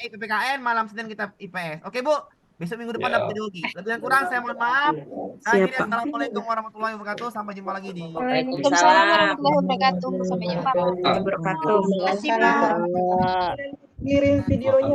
IPPKN, malam Senin kita IPS. Oke, Bu? Besok minggu depan dapat ideologi. Lebih yang kurang saya mohon maaf. Akhirnya assalamualaikum warahmatullahi wabarakatuh. Sampai jumpa lagi di Waalaikumsalam warahmatullahi wabarakatuh. Sampai jumpa. wabarakatuh. Terima kasih, Pak. Kirim videonya.